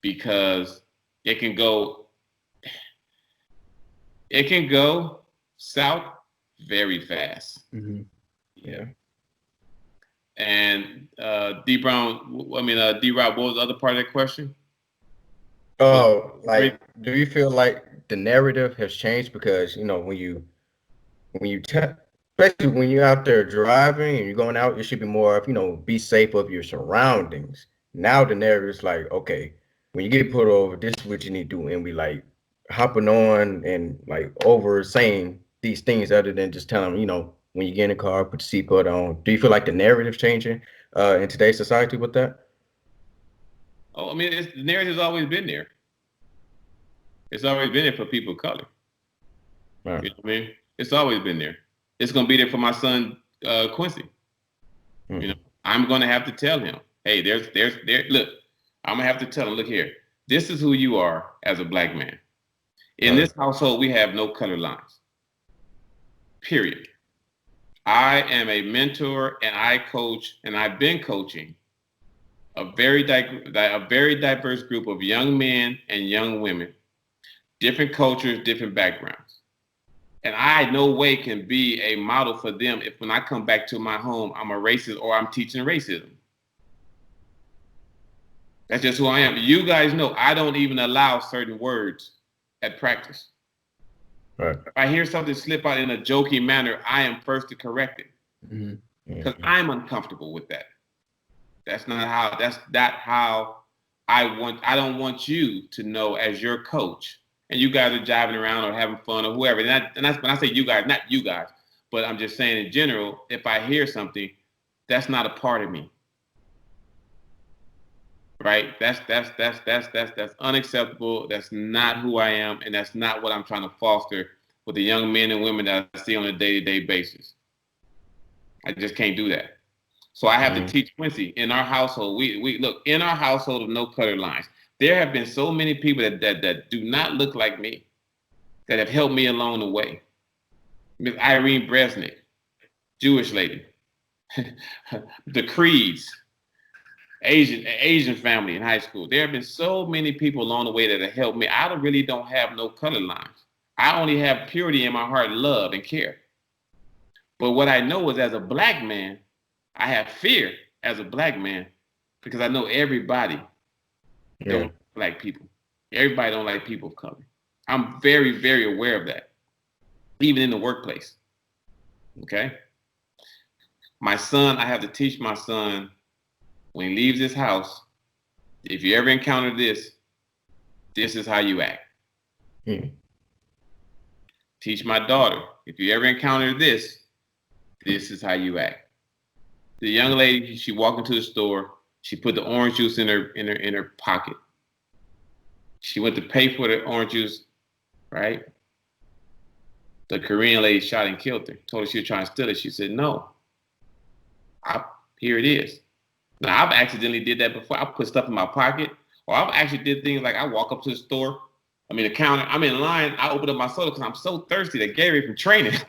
because it can go south very fast. Mm-hmm. Yeah. And D Rob, what was the other part of that question? Oh, like, do you feel like the narrative has changed? Because, you know, especially when you're out there driving and you're going out, it should be more of, you know, be safe of your surroundings. Now the narrative is like, okay, when you get pulled over, this is what you need to do, and we like hopping on and like over saying these things other than just telling them, you know, when you get in the car, put the seatbelt on. Do you feel like the narrative's changing in today's society with that? Oh, I mean, the narrative's always been there. It's always been there for people of color. Right. You know what I mean? It's always been there. It's gonna be there for my son Quincy. Mm-hmm. You know, I'm gonna have to tell him, hey, look, I'm gonna have to tell him, look here, this is who you are as a black man. In this household, we have no color lines. Period. I am a mentor, and I coach, and I've been coaching a very diverse group of young men and young women, different cultures, different backgrounds. And I no way can be a model for them if when I come back to my home, I'm a racist or I'm teaching racism. That's just who I am. You guys know I don't even allow certain words at practice. Right. If I hear something slip out in a joking manner, I am first to correct it. Because I'm uncomfortable with that. That's not how I don't want you to know as your coach, and you guys are jiving around or having fun or whoever. And that's when I say you guys, not you guys, but I'm just saying in general, if I hear something, that's not a part of me. Right? That's unacceptable. That's not who I am, and that's not what I'm trying to foster with the young men and women that I see on a day-to-day basis. I just can't do that. So I have to teach Quincy in our household. We look in our household of no color lines. There have been so many people that do not look like me that have helped me along the way. Miss Irene Bresnick, Jewish lady, the Creeds, Asian family in high school. There have been so many people along the way that have helped me. I really don't have no color lines. I only have purity in my heart, love and care. But what I know is as a black man, I have fear as a black man because I know everybody don't like people. Everybody don't like people of color. I'm very, very aware of that, even in the workplace. Okay? My son, I have to teach my son when he leaves his house, if you ever encounter this is how you act. Teach my daughter, if you ever encounter this is how you act. The young lady, she walked into the store, she put the orange juice in her pocket. She went to pay for the orange juice, right? The Korean lady shot and killed her. Told her she was trying to steal it. She said, no. Here it is. Now, I've accidentally did that before. I put stuff in my pocket, or I've actually did things like I walk up to the store, the counter, I'm in line, I open up my soda because I'm so thirsty. That Gary from training.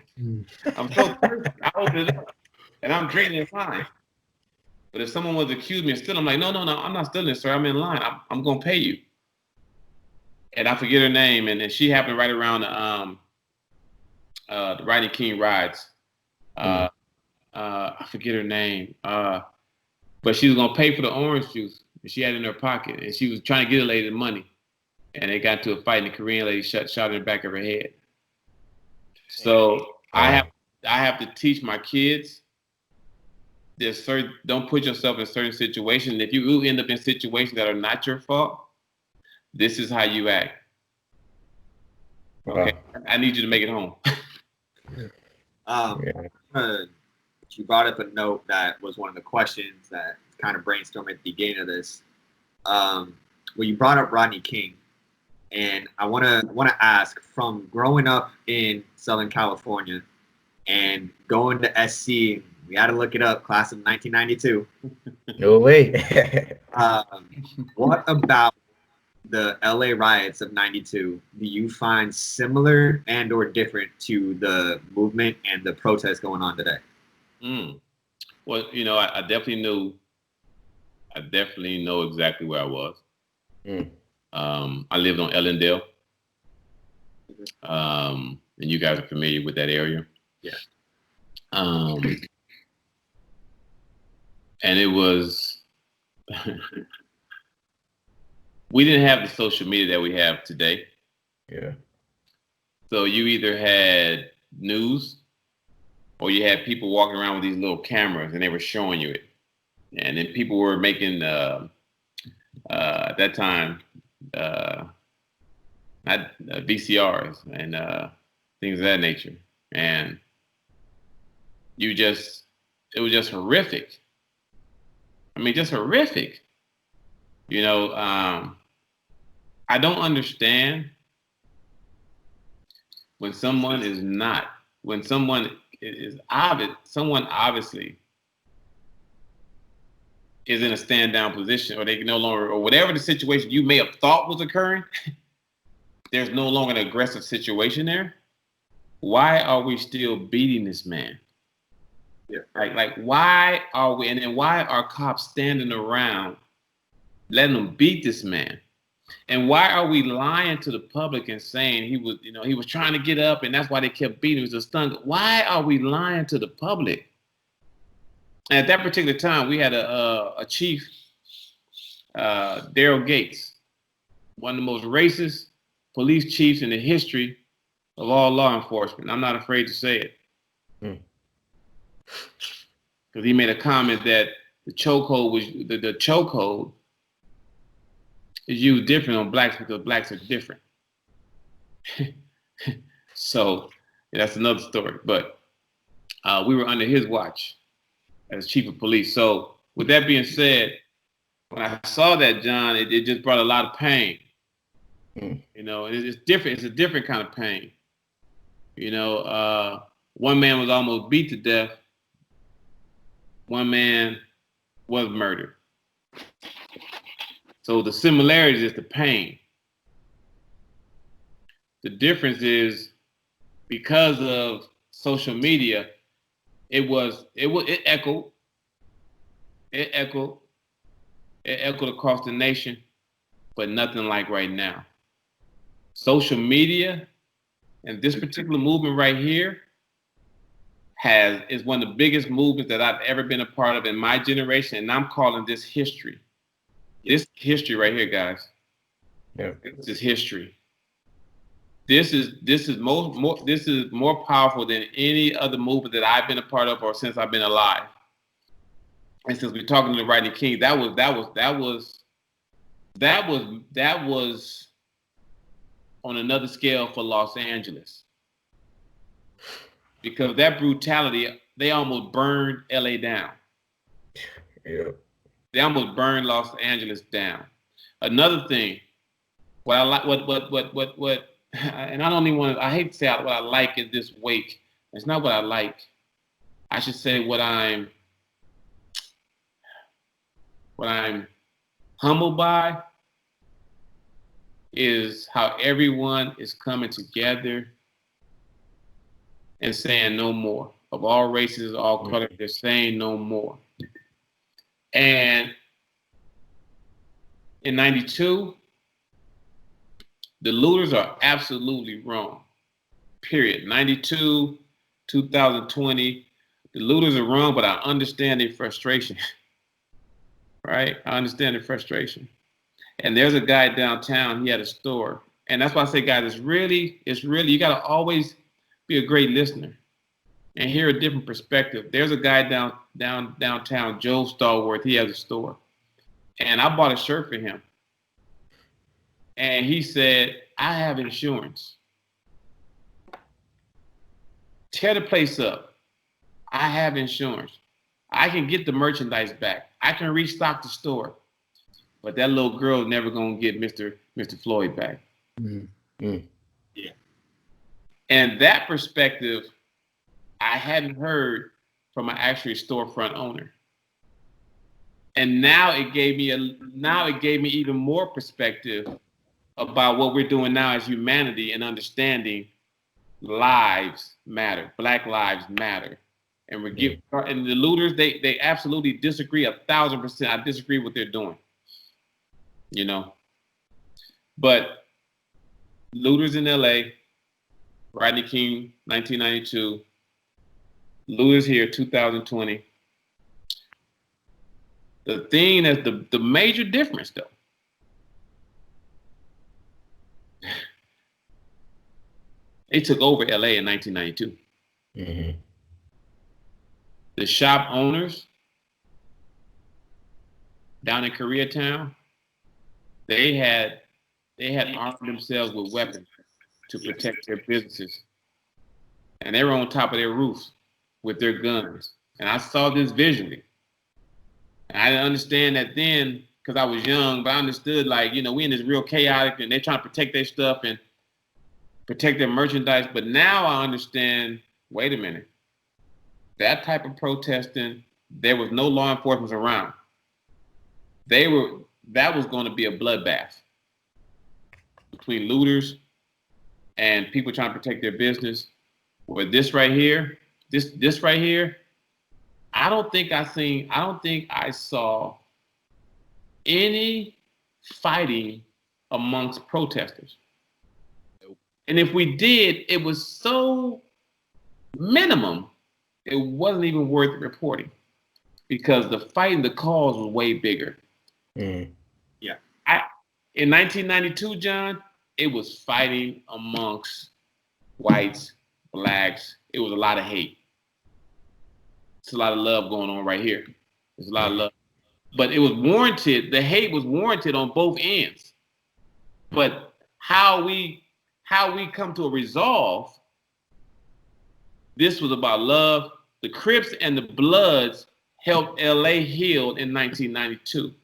I'm so thirsty. I open it up, and I'm drinking in line. But if someone was to accuse me of stealing, I'm like, no, I'm not stealing this, sir. I'm in line. I'm going to pay you. And I forget her name, and then she happened right around the Rodney King rides. I forget her name. But she was going to pay for the orange juice, and she had it in her pocket, and she was trying to get a lady the money. And they got into a fight, and the Korean lady shot in the back of her head. So I have to teach my kids. Don't put yourself in certain situations. If you end up in situations that are not your fault, this is how you act. Okay, I need you to make it home. You brought up a note that was one of the questions that kind of brainstormed at the beginning of this. Well, you brought up Rodney King, and I want to ask, from growing up in Southern California and going to SC, we had to look it up, class of 1992. No way. What about the LA riots of '92, do you find similar and or different to the movement and the protests going on today? Well, I definitely know exactly where I was. I lived on Ellendale. And you guys are familiar with that area. Yeah. And it was, we didn't have the social media that we have today. Yeah. So you either had news or you had people walking around with these little cameras and they were showing you it. And then people were making, at that time, VCRs and things of that nature. And it was just horrific. I mean, just horrific. I don't understand when someone is someone obviously is in a stand down position, or they can no longer, or whatever the situation you may have thought was occurring, there's no longer an aggressive situation there. Why are we still beating this man? Yeah. Like why are we, and then why are cops standing around letting them beat this man? And why are we lying to the public and saying he was trying to get up and that's why they kept beating him? He was a stun. Why are we lying to the public? And at that particular time, we had a chief, Daryl Gates, one of the most racist police chiefs in the history of all law enforcement. I'm not afraid to say it. Because he made a comment that the chokehold is used different on blacks because blacks are different. So that's another story. But we were under his watch as chief of police. So with that being said, when I saw that, John, it just brought a lot of pain. It's different. It's a different kind of pain. One man was almost beat to death. One man was murdered. So the similarity is the pain. The difference is because of social media, it echoed across the nation, but nothing like right now. Social media and this particular movement right here is one of the biggest movements that I've ever been a part of in my generation, and I'm calling this history. This history right here, guys. Yeah. This is history. This is more powerful than any other movement that I've been a part of or since I've been alive. And since we're talking to the Rodney King, that was on another scale for Los Angeles. Because that brutality, they almost burned LA down. Yeah. They almost burned Los Angeles down. Another thing, what I like, and I don't even want to, I hate to say what I like in this wake. It's not what I like. I should say what I'm humbled by is how everyone is coming together and saying no more. Of all races, all colors, they're saying no more. And in '92, the looters are absolutely wrong. Period. '92, 2020, the looters are wrong, but I understand their frustration. Right? I understand their frustration. And there's a guy downtown, he had a store. And that's why I say, guys, it's really, you got to always be a great listener and hear a different perspective. There's a guy downtown, Joe Stallworth, he has a store. And I bought a shirt for him. And he said, I have insurance. Tear the place up. I have insurance. I can get the merchandise back. I can restock the store. But that little girl is never going to get Mr. Floyd back. Mm-hmm. Yeah. And that perspective, I hadn't heard from an actual storefront owner. And now it gave me even more perspective about what we're doing now as humanity and understanding lives matter, Black lives matter. And and the looters, they absolutely disagree 1,000%. I disagree with what they're doing, you know. But looters in LA, Rodney King, 1992, looters here, 2020. The thing that's the major difference, though, they took over LA in 1992. Mm-hmm. The shop owners down in Koreatown, they had armed themselves with weapons to protect their businesses. And they were on top of their roofs with their guns. And I saw this visually. And I didn't understand that then because I was young, but I understood, like, you know, we in this real chaotic and they're trying to protect their stuff and protect their merchandise. But now I understand, wait a minute. That type of protesting, there was no law enforcement around. That was going to be a bloodbath between looters and people trying to protect their business. With this right here, this right here, I don't think I saw any fighting amongst protesters. And if we did, it was so minimum, it wasn't even worth reporting because the fight and the cause was way bigger. Mm. Yeah. In 1992, John, it was fighting amongst whites, Blacks. It was a lot of hate. It's a lot of love going on right here. There's a lot of love. But it was warranted. The hate was warranted on both ends. But how we come to a resolve, this was about love. The Crips and the Bloods helped LA heal in 1992.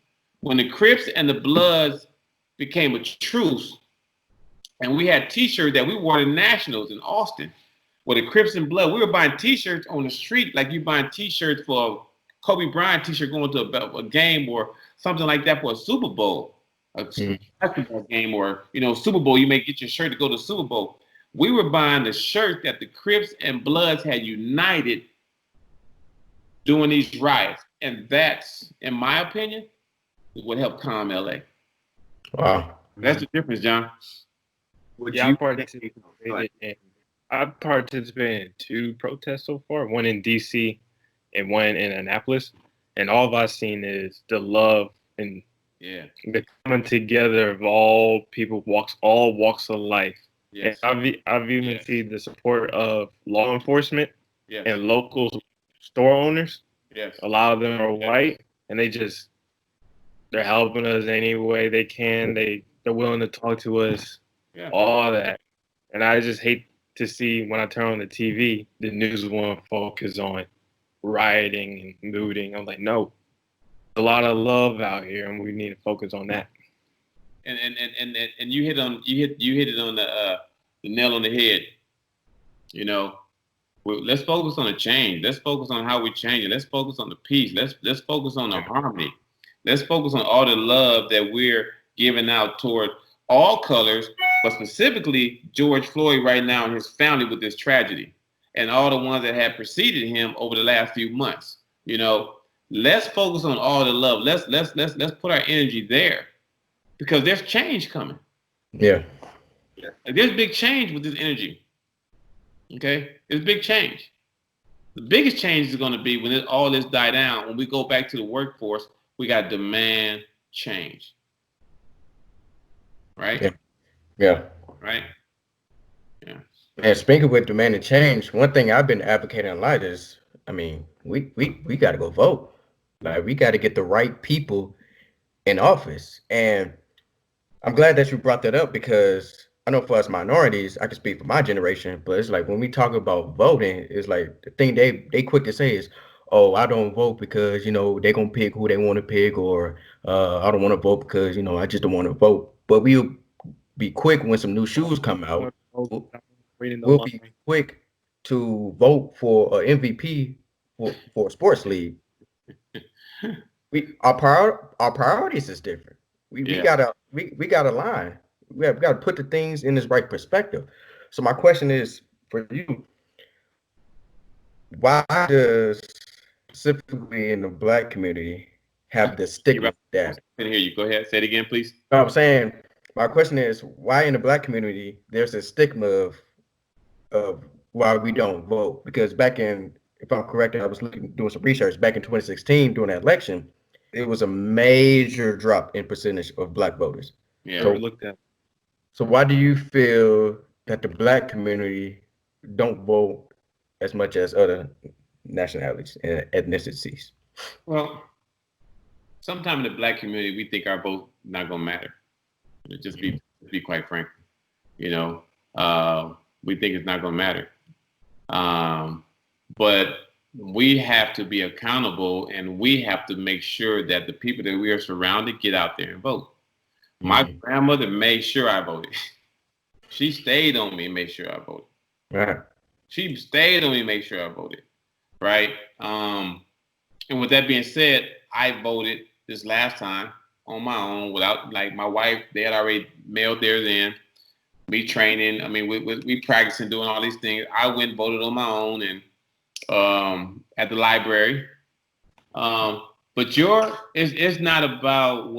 When the Crips and the Bloods became a truce, and we had t-shirts that we wore to Nationals in Austin, where the Crips and Blood, we were buying t-shirts on the street like you buying t-shirts for a Kobe Bryant t-shirt going to a game or something like that for a Super Bowl, a basketball game, or, you know, Super Bowl, you may get your shirt to go to Super Bowl. We were buying the shirt that the Crips and Bloods had united doing these riots. And that's, in my opinion, what helped calm LA. Wow. That's the difference, John. I've participated in 2 protests so far, one in DC and one in Annapolis. And all I've seen is the love and the coming together of all people, all walks of life. Yes. And I've even seen the support of law enforcement and local store owners. Yes. A lot of them are white, and they're helping us any way they can. They're willing to talk to us, all that. And I just hate to see when I turn on the TV, the news won't focus on rioting and looting. I'm like, no, there's a lot of love out here, and we need to focus on that. And you hit it on the nail on the head. You know, let's focus on the change. Let's focus on how we change it. Let's focus on the peace. Let's focus on the harmony. Let's focus on all the love that we're giving out toward all colors, but specifically George Floyd right now and his family with this tragedy, and all the ones that have preceded him over the last few months. You know, let's focus on all the love. Let's put our energy there, because there's change coming. Yeah. And there's big change with this energy. Okay, there's big change. The biggest change is going to be when all this die down. When we go back to the workforce, we got to demand change. Right? Yeah. Right? Yeah. And speaking with demand and change, one thing I've been advocating a lot is, I mean, we got to go vote. Like, we got to get the right people in office. And I'm glad that you brought that up, because I know for us minorities, I can speak for my generation, but it's like when we talk about voting, it's like the thing they quick to say is, oh, I don't vote because, you know, they're going to pick who they want to pick, or I don't want to vote because, you know, I just don't want to vote. But we'll be quick when some new shoes come out. We'll be quick to vote for an MVP for a sports league. Our priorities is different. We got a line. we have got to put the things in its right perspective. So my question is for you: why does specifically in the Black community have the stigma that? I can hear you. Go ahead. Say it again, please. No, I'm saying my question is why in the Black community there's a stigma of why we don't vote? Because back in, if I'm correct, I was doing some research back in 2016 during that election, it was a major drop in percentage of Black voters. Yeah. So why do you feel that the Black community don't vote as much as other nationalities and ethnicities? Well, sometimes in the Black community, we think our vote not gonna matter. Just be quite frank, you know, we think it's not gonna matter. But we have to be accountable, and we have to make sure that the people that we are surrounded get out there and vote. My grandmother made sure I voted. She stayed on me and made sure I voted. Right. She stayed on me and made sure I voted. Right. And with that being said, I voted this last time on my own without, like, my wife. They had already mailed theirs in. Me training. I mean, we practicing doing all these things. I went and voted on my own and at the library. But it's not about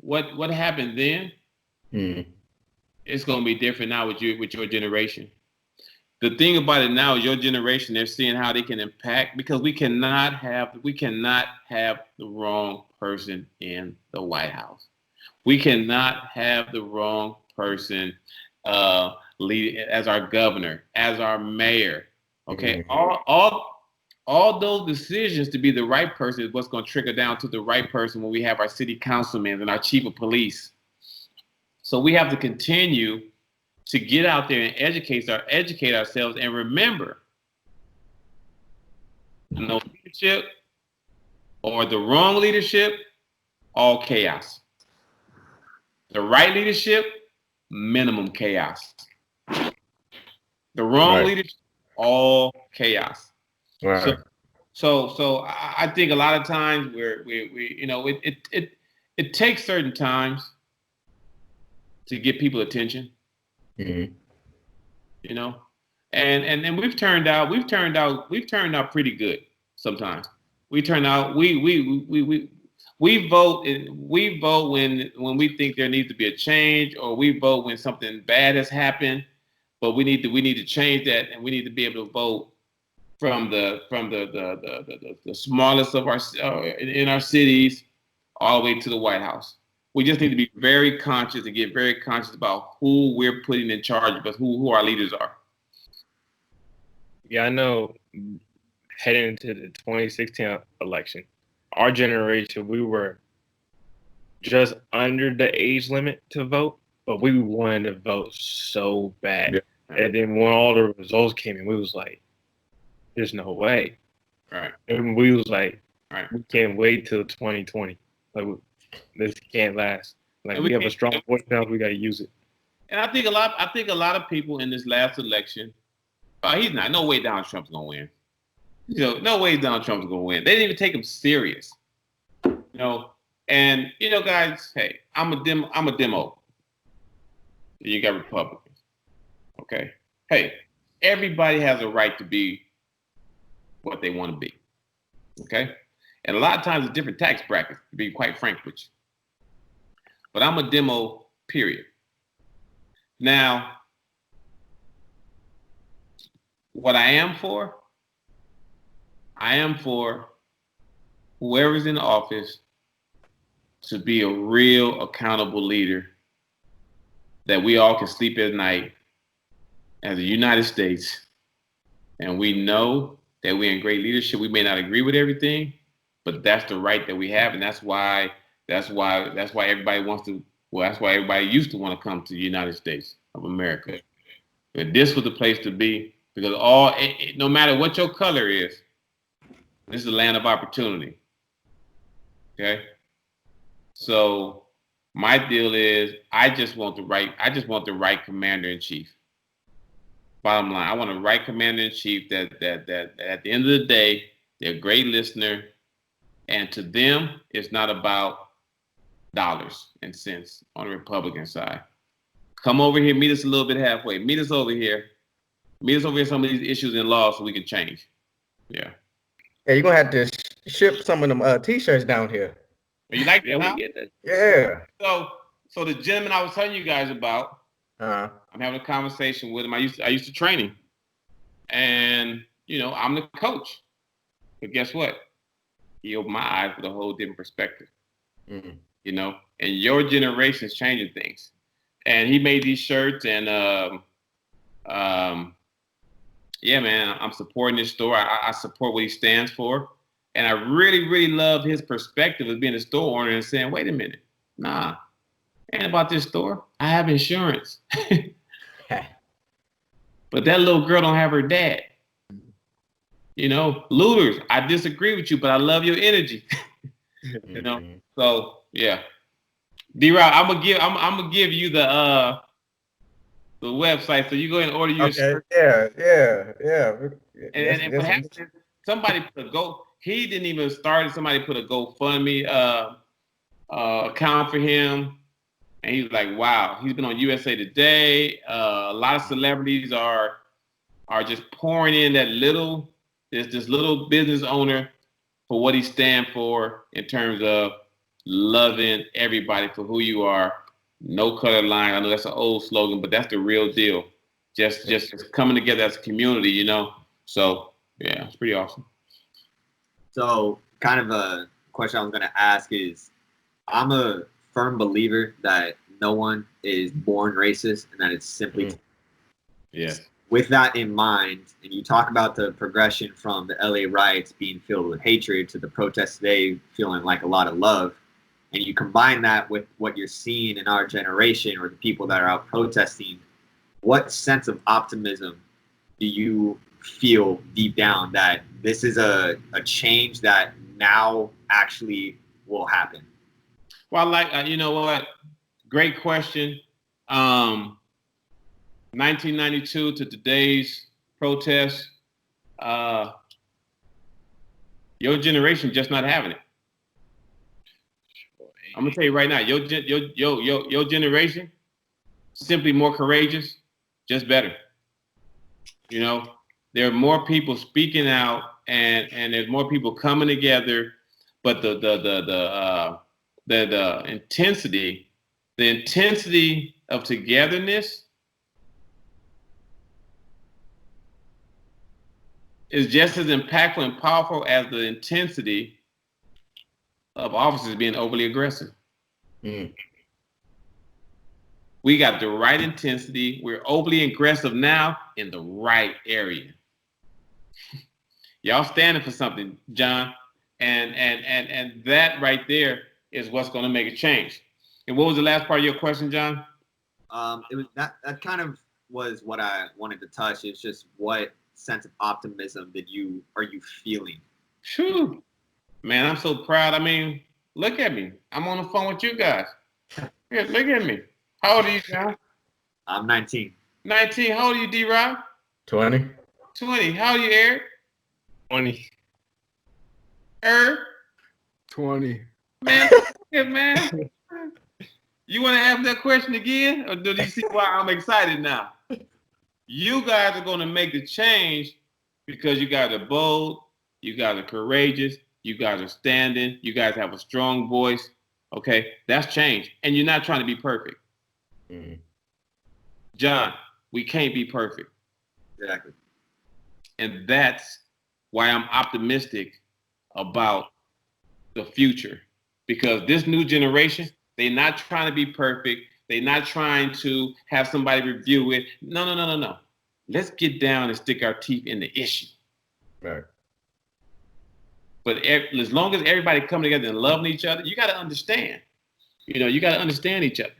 what happened then. It's gonna be different now with your generation. The thing about it now is your generation, they're seeing how they can impact, because we cannot have the wrong person in the White House. We cannot have the wrong person lead as our governor, as our mayor. Okay, all those decisions to be the right person is what's going to trickle down to the right person when we have our city councilmen and our chief of police. So we have to continue to get out there and educate ourselves, and remember, no leadership or the wrong leadership, all chaos. The right leadership, minimum chaos. The wrong leadership, all chaos. Right. So I think a lot of times we you know, it takes certain times to get people attention. You know, and we've turned out pretty good sometimes. We vote when we think there needs to be a change, or we vote when something bad has happened. But we need to change that, and we need to be able to vote from the smallest of our in our cities all the way to the White House. We just need to be very conscious and get very conscious about who we're putting in charge, but who our leaders are. Yeah, I know. Heading into the 2016 election, our generation, we were just under the age limit to vote, but we wanted to vote so bad. Yeah. And then when all the results came in, we was like, there's no way. Right. And we was like, right, we can't wait till 2020. Like, this can't last. Like, we have a strong voice now, we got to use it. And I think a lot of people in this last election, he's not. No way Donald Trump's gonna win. You know, no way Donald Trump's gonna win. They didn't even take him serious. You know, and you know, guys, hey, I'm a demo. You got Republicans. Okay. Hey, everybody has a right to be what they want to be. Okay. And a lot of times it's different tax brackets, to be quite frank with you. But I'm a demo, period. Now, what I am for whoever's in office to be a real accountable leader that we all can sleep at night as the United States, and we know that we're in great leadership. We may not agree with everything, but that's the right that we have, and that's why everybody wants to. Well, that's why everybody used to want to come to the United States of America. But this was the place to be, because no matter what your color is, this is a land of opportunity. Okay. So my deal is, I just want the right commander in chief. Bottom line, I want a right commander in chief that at the end of the day, they're a great listener, and to them, it's not about dollars and cents on the Republican side. Come over here, meet us a little bit halfway. Meet us over here. Meet us over here some of these issues in law so we can change. Yeah. Yeah, you're gonna have to ship some of them t-shirts down here. You like that? We get that. Yeah. So the gentleman I was telling you guys about, Uh-huh. I'm having a conversation with him. I used to train him, and I'm the coach. But guess what? He opened my eyes with a whole different perspective. Mm-hmm. And your generation is changing things. And he made these shirts, and yeah, man, I'm supporting this store. I support what he stands for. And I really, really love his perspective of being a store owner and saying, wait a minute, nah, ain't about this store. I have insurance. But that little girl don't have her dad. Looters, I disagree with you, but I love your energy. So yeah. D-Rob, I'm gonna give you the website, so you go ahead and order your shirt. Yeah. And what happens is somebody put a go. He didn't even start it. Somebody put a GoFundMe account for him, and he's like, "Wow, he's been on USA Today." A lot of celebrities are just pouring in this little business owner for what he stands for in terms of loving everybody for who you are. No color line. I know that's an old slogan, but that's the real deal. Just coming together as a community, So yeah, it's pretty awesome. So kind of a question I was going to ask is, I'm a firm believer that no one is born racist and that it's simply Yeah. With that in mind, and you talk about the progression from the LA riots being filled with hatred to the protests today feeling like a lot of love, and you combine that with what you're seeing in our generation or the people that are out protesting, what sense of optimism do you feel deep down that this is a change that now actually will happen? Well, you know what? Great question. 1992 to today's protests, your generation just not having it. I'm gonna tell you right now, your generation simply more courageous, just better. There are more people speaking out, and there's more people coming together, but the intensity of togetherness is just as impactful and powerful as the intensity of officers being overly aggressive. Mm. We got the right intensity. We're overly aggressive now in the right area. Y'all standing for something, John, and that right there is what's going to make a change. And what was the last part of your question, John? It was that kind of was what I wanted to touch. It's just what sense of optimism are you feeling? Phew. Man, I'm so proud. I mean, look at me. I'm on the phone with you guys. Here, look at me. How old are you, John? I'm 19. 19. How old are you, D-Rob? 20. 20. How old are you, Eric? 20. 20. Man, man. You want to ask that question again? Or do you see why I'm excited now? You guys are going to make the change because you guys are bold, you guys are courageous, you guys are standing, you guys have a strong voice. Okay, that's change. And you're not trying to be perfect. Mm-hmm. John, we can't be perfect. Exactly. And that's why I'm optimistic about the future. Because this new generation, they're not trying to be perfect. They're not trying to have somebody review it. No. Let's get down and stick our teeth in the issue. Right. But as long as everybody come together and loving each other, you got to understand. You got to understand each other.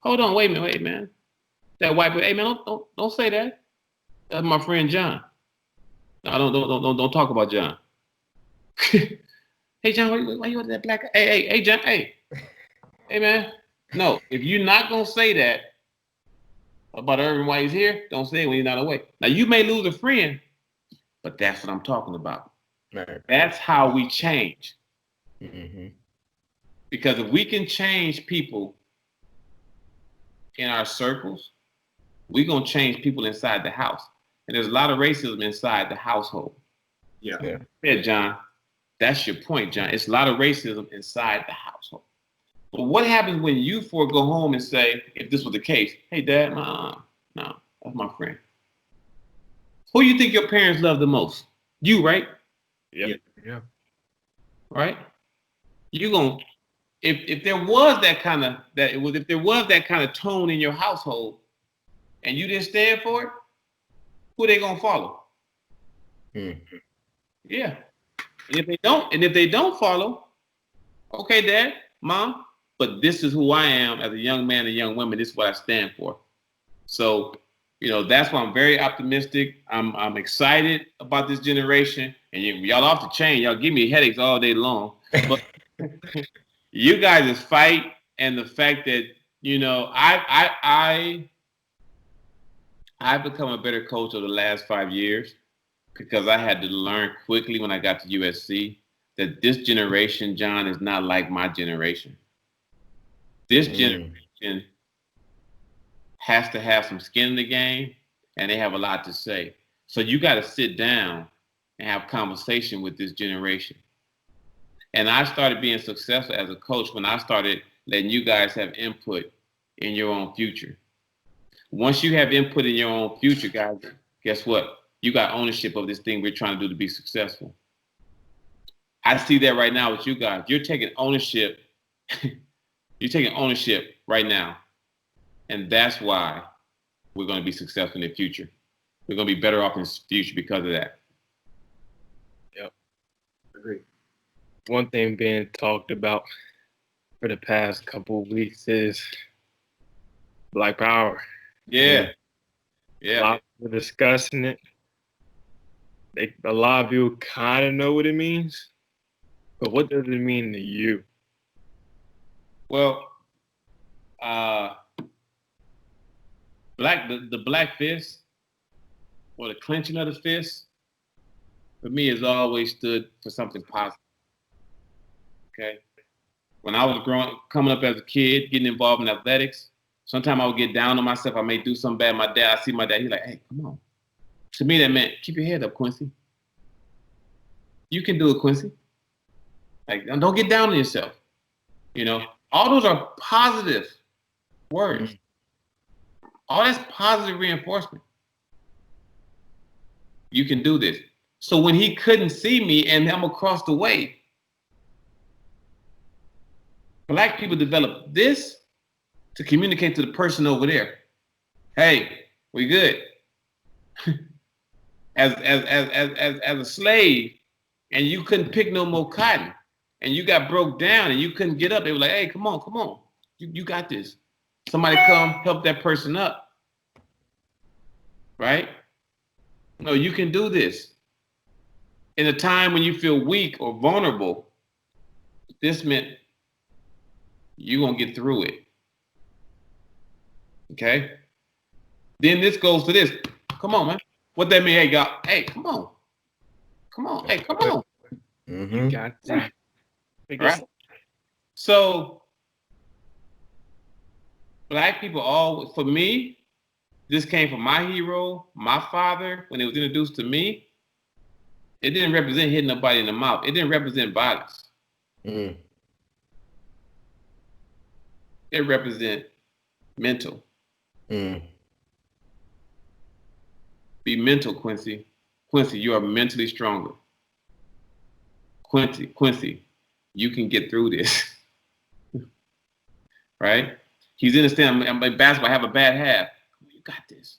Hold on, wait a minute, man. That white boy, hey man, don't say that. That's my friend John. No, don't talk about John. Hey John, why you with that black guy? Hey John, hey man. No, if you're not gonna say that about Irvin while he's here, don't say it when he's not away. Now you may lose a friend, but that's what I'm talking about. Right. That's how we change. Mm-hmm. Because if we can change people in our circles, we're going to change people inside the house. And there's a lot of racism inside the household. Yeah. Yeah, John. That's your point, John. It's a lot of racism inside the household. But what happens when you four go home and say, if this was the case, hey, Dad, no, that's my friend. Who do you think your parents love the most? You, right? Yep. Yeah. Right? You gonna if there was that kind of if there was that kind of tone in your household, and you didn't stand for it, who they gonna follow? Yeah. And if they don't follow, okay, Dad, Mom, but this is who I am as a young man and young woman. This is what I stand for. So, that's why I'm very optimistic. I'm excited about this generation. And y'all off the chain. Y'all give me headaches all day long. But you guys' fight and the fact that, I've become a better coach over the last 5 years because I had to learn quickly when I got to USC that this generation, John, is not like my generation. This generation has to have some skin in the game, and they have a lot to say. So you got to sit down and have conversation with this generation. And I started being successful as a coach when I started letting you guys have input in your own future. Once you have input in your own future, guys, guess what? You got ownership of this thing we're trying to do to be successful. I see that right now with you guys. You're taking ownership. You're taking ownership right now. And that's why we're going to be successful in the future. We're going to be better off in the future because of that. Yep. Agreed. One thing being talked about for the past couple of weeks is Black Power. Yeah. A lot of people discussing it. A lot of people kind of know what it means, but what does it mean to you? Well, the black fist or the clenching of the fist, for me, has always stood for something positive. Okay. When I was coming up as a kid, getting involved in athletics, sometimes I would get down on myself. I may do something bad. I see my dad, he's like, hey, come on. To me, that meant, keep your head up, Quincy. You can do it, Quincy. Like, don't get down on yourself. All those are positive words. All that's positive reinforcement. You can do this. So when he couldn't see me and I'm across the way, Black people develop this to communicate to the person over there. Hey, we good. As a slave, and you couldn't pick no more cotton, and you got broke down and you couldn't get up, they were like, hey, come on. You got this. Somebody come help that person up. Right? No, you can do this. In a time when you feel weak or vulnerable, this meant you're going to get through it. Okay? Then this goes to this. Come on, man. What that mean? Hey, God. Hey, come on. Hey, come on. You got that. Right? So, Black people for me, this came from my hero, my father, when it was introduced to me. It didn't represent hitting nobody in the mouth. It didn't represent violence. It represent mental. Be mental, Quincy. Quincy, you are mentally stronger. Quincy, you can get through this. Right? He's in the stand. I'm like basketball. I have a bad half. You got this.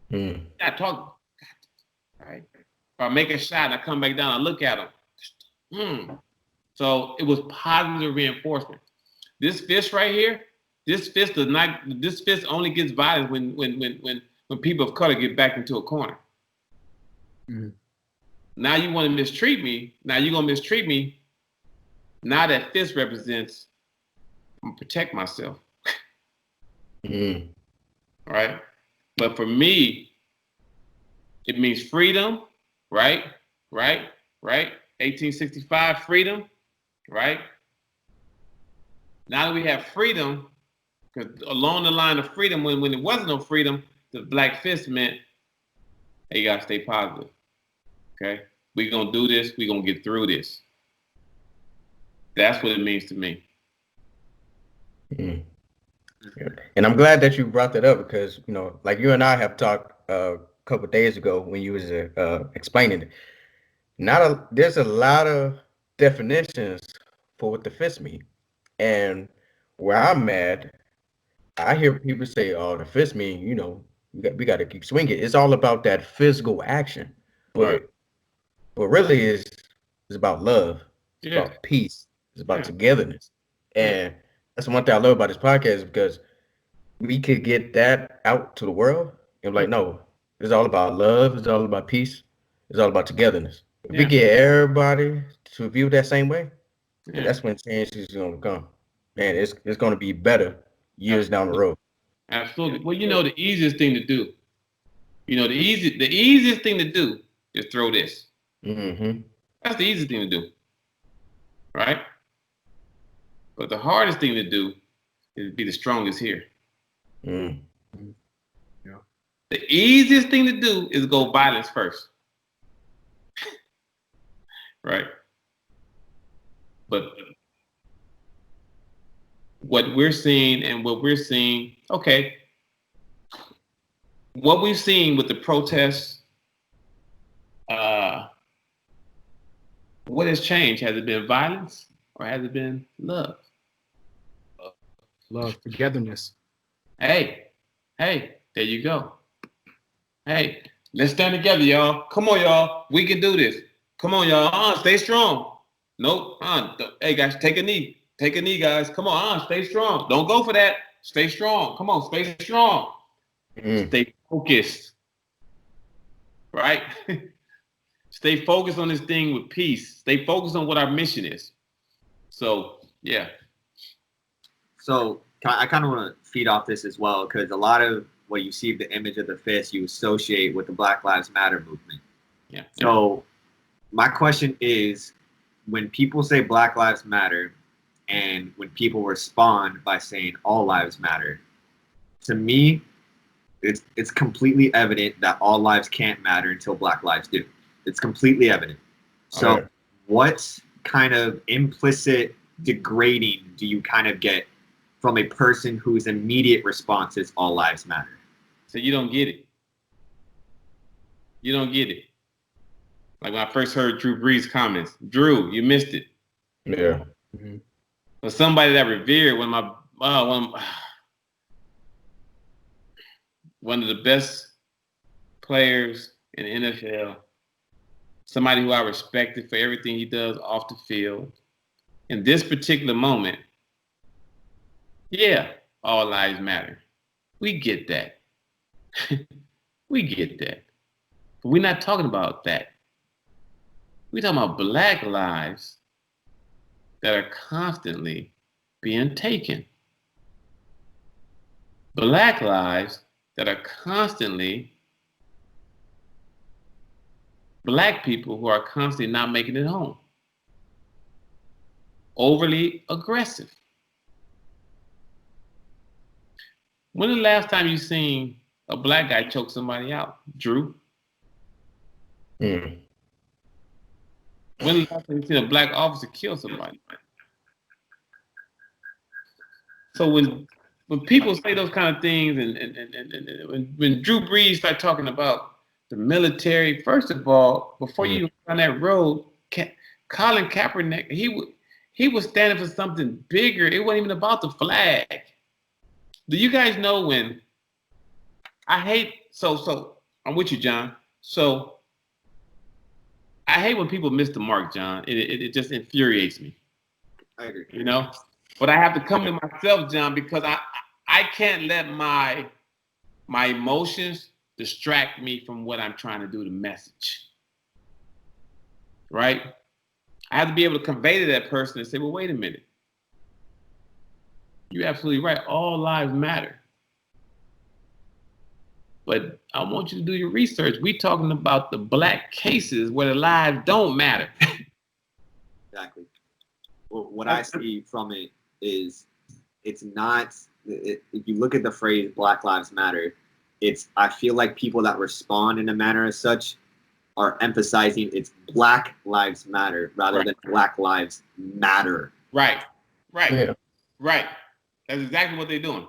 Not talking. Got this. All right. If I make a shot and I come back down, I look at him. So it was positive reinforcement. This fist right here, this fist only gets violence when people of color get back into a corner. Now you want to mistreat me. Now you're gonna mistreat me. Now that fist represents I'm gonna protect myself. All right. But for me, it means freedom, right? 1865 freedom, right? Now that we have freedom, because along the line of freedom, when there wasn't no freedom, the black fist meant, hey, you gotta stay positive. Okay? We're gonna do this, we're gonna get through this. That's what it means to me. Mm. And I'm glad that you brought that up because, like you and I have talked a couple of days ago when you was explaining it. There's a lot of definitions for what the fist mean. And where I'm at, I hear people say, "Oh, the fist mean, we got to keep swinging." It's all about that physical action, Right. but really is about love. It's Yeah. about peace. It's about Yeah. togetherness. And that's one thing I love about this podcast because we could get that out to the world and like, no, it's all about love. It's all about peace. It's all about togetherness. If we Yeah. get everybody to view that same way, Yeah. that's when change is going to come. Man, it's going to be better years down the road. Absolutely. Well, the easiest thing to do, the easiest thing to do is throw this. Mm-hmm. That's the easiest thing to do. Right? But the hardest thing to do is be the strongest here. Mm. Yeah. The easiest thing to do is go violence first. Right? But what we're seeing, okay, what we've seen with the protests, what has changed? Has it been violence or has it been love? Love, togetherness. Hey, there you go. Hey, let's stand together, y'all. Come on, y'all. We can do this. Come on, y'all. Stay strong. Nope. Hey, guys, take a knee. Take a knee, guys. Come on. Stay strong. Don't go for that. Stay strong. Come on, stay strong. Stay focused. Right? Stay focused on this thing with peace. Stay focused on what our mission is. So, yeah. So I kind of want to feed off this as well, because a lot of what you see, the image of the fist, you associate with the Black Lives Matter movement. Yeah. So my question is, when people say Black Lives Matter and when people respond by saying all lives matter, to me, it's completely evident that all lives can't matter until Black lives do. It's completely evident. So what kind of implicit degrading do you kind of get from a person whose immediate response is all lives matter? So you don't get it. You don't get it. Like when I first heard Drew Brees' comments, Drew, you missed it. Yeah. Mm-hmm. But somebody that revered one of the best players in the NFL, somebody who I respected for everything he does off the field. In this particular moment, yeah, all lives matter. We get that. We get that. But we're not talking about that. We're talking about Black lives that are constantly being taken. Black lives that are constantly, Black people who are constantly not making it home. Overly aggressive. When the last time you seen a Black guy choke somebody out, Drew? Mm. When the last time you seen a Black officer kill somebody? So when people say those kind of things, and when Drew Brees start talking about the military, first of all, before you on that road, Colin Kaepernick, he was standing for something bigger. It wasn't even about the flag. Do you guys know when I hate so I'm with you, John. So I hate when people miss the mark, John. It just infuriates me. I agree. You know? But I have to come to myself, John, because I can't let my emotions distract me from what I'm trying to do, the message. Right? I have to be able to convey to that person and say, well, wait a minute. You're absolutely right. All lives matter. But I want you to do your research. We're talking about the Black cases where the lives don't matter. Exactly. Well, what I see from it is it's not. If you look at the phrase Black Lives Matter, I feel like people that respond in a manner as such are emphasizing it's Black Lives Matter rather than Black Lives Matter. Right. Yeah. Right. That's exactly what they're doing.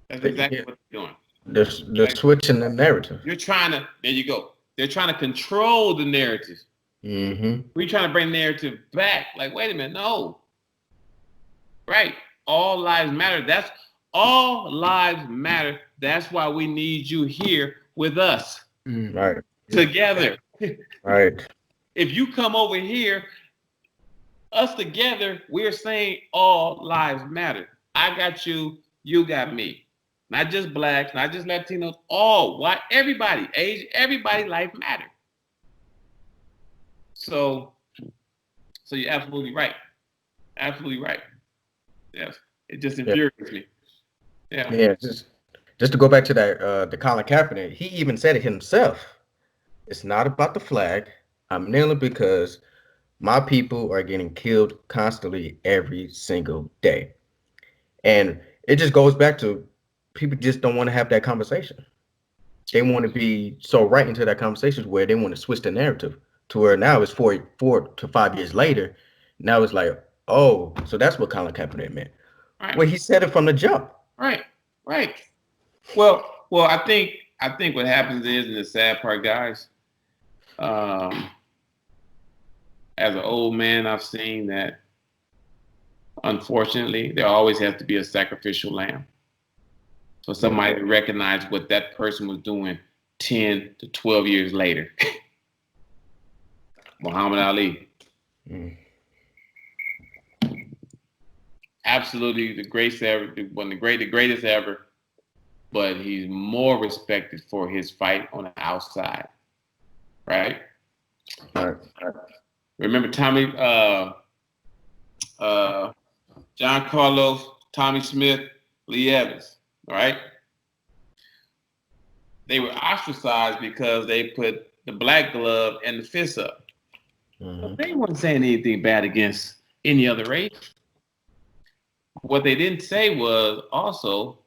That's exactly what they're doing. They're switching the narrative. You're trying to, there you go. They're trying to control the narrative. Mm-hmm. We're trying to bring narrative back. Like, wait a minute, no. Right. All lives matter. That's all lives matter. That's why we need you here with us. Right. Together. Right. If you come over here, us together, we're saying all lives matter. I got you, you got me. Not just blacks, not just Latinos, all white, everybody, age, everybody, life matter. So you're absolutely right. Absolutely right. Yes. It just infuriates me. Yeah. Yeah. Just to go back to that, the Colin Kaepernick, he even said it himself. It's not about the flag. I'm kneeling because my people are getting killed constantly every single day. And it just goes back to people just don't want to have that conversation. They want to be so right into that conversation where they want to switch the narrative to where now it's 4 to 5 years later. Now it's like, oh, so that's what Colin Kaepernick meant. Right. Well, he said it from the jump. Right. Well, I think what happens is, and the sad part, guys, as an old man, I've seen that, unfortunately, there always has to be a sacrificial lamb for somebody to recognize what that person was doing 10 to 12 years later. Muhammad Ali. Absolutely the greatest ever, the greatest ever, but he's more respected for his fight on the outside. Right? Remember Tommy, John Carlos, Tommy Smith, Lee Evans, right? They were ostracized because they put the black glove and the fist up. But they weren't saying anything bad against any other race. What they didn't say was also,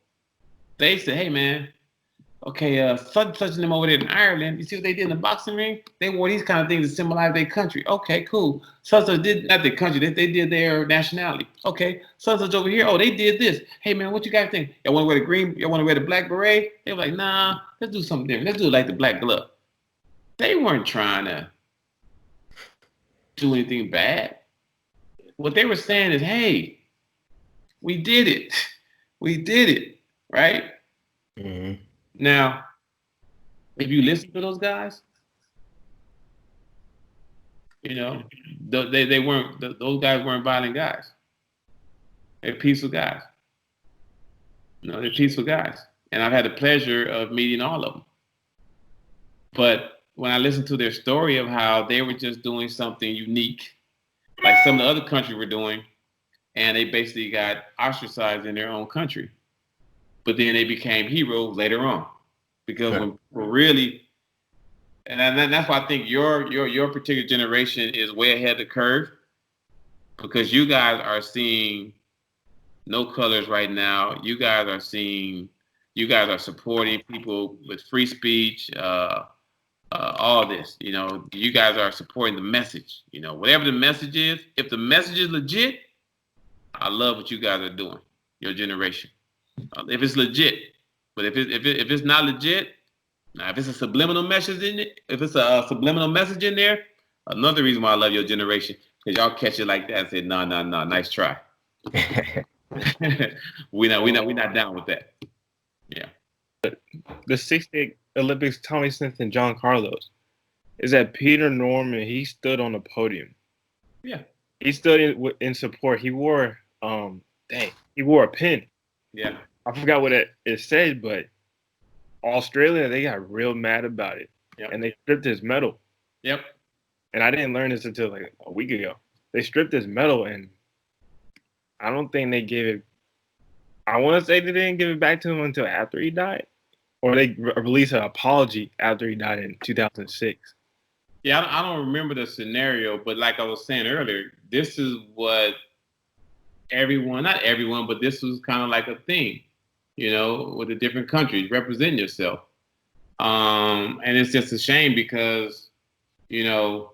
they said, hey man, okay, such and them over there in Ireland, you see what they did in the boxing ring? They wore these kind of things to symbolize their country. Okay, cool. Such did not their country, they did their nationality. Okay, such over here, oh, they did this. Hey man, what you guys think? Y'all want to wear the green? Y'all want to wear the black beret? They were like, nah, let's do something different. Let's do it like the black glove. They weren't trying to do anything bad. What they were saying is, hey, we did it. We did it, right? Mm-hmm. Now, if you listen to those guys, you know, they weren't, those guys weren't violent guys. They're peaceful guys. You know, they're peaceful guys. And I've had the pleasure of meeting all of them. But when I listened to their story of how they were just doing something unique, like some of the other countries were doing, and they basically got ostracized in their own country. But then they became heroes later on. Because when we're really, and that's why I think your particular generation is way ahead of the curve, because you guys are seeing no colors right now. You guys are supporting people with free speech, all this. You know, you guys are supporting the message. You know, whatever the message is, if the message is legit, I love what you guys are doing, your generation. If it's legit. But if it's not legit, now if it's a subliminal message in it, there, another reason why I love your generation, because y'all catch it like that and say, no, nice try. We're not down with that. Yeah. The 68 Olympics, Tommy Smith and John Carlos, is that Peter Norman, he stood on the podium. Yeah. He stood in support. He wore he wore a pin. Yeah. I forgot what it said, but Australia, they got real mad about it. Yep. And they stripped his medal. Yep. And I didn't learn this until like a week ago. They stripped his medal, and I don't think they gave it. I want to say they didn't give it back to him until after he died, or they released an apology after he died in 2006. Yeah, I don't remember the scenario, but like I was saying earlier, this is what everyone, not everyone, but this was kind of like a thing, with the different countries representing yourself. And it's just a shame because, there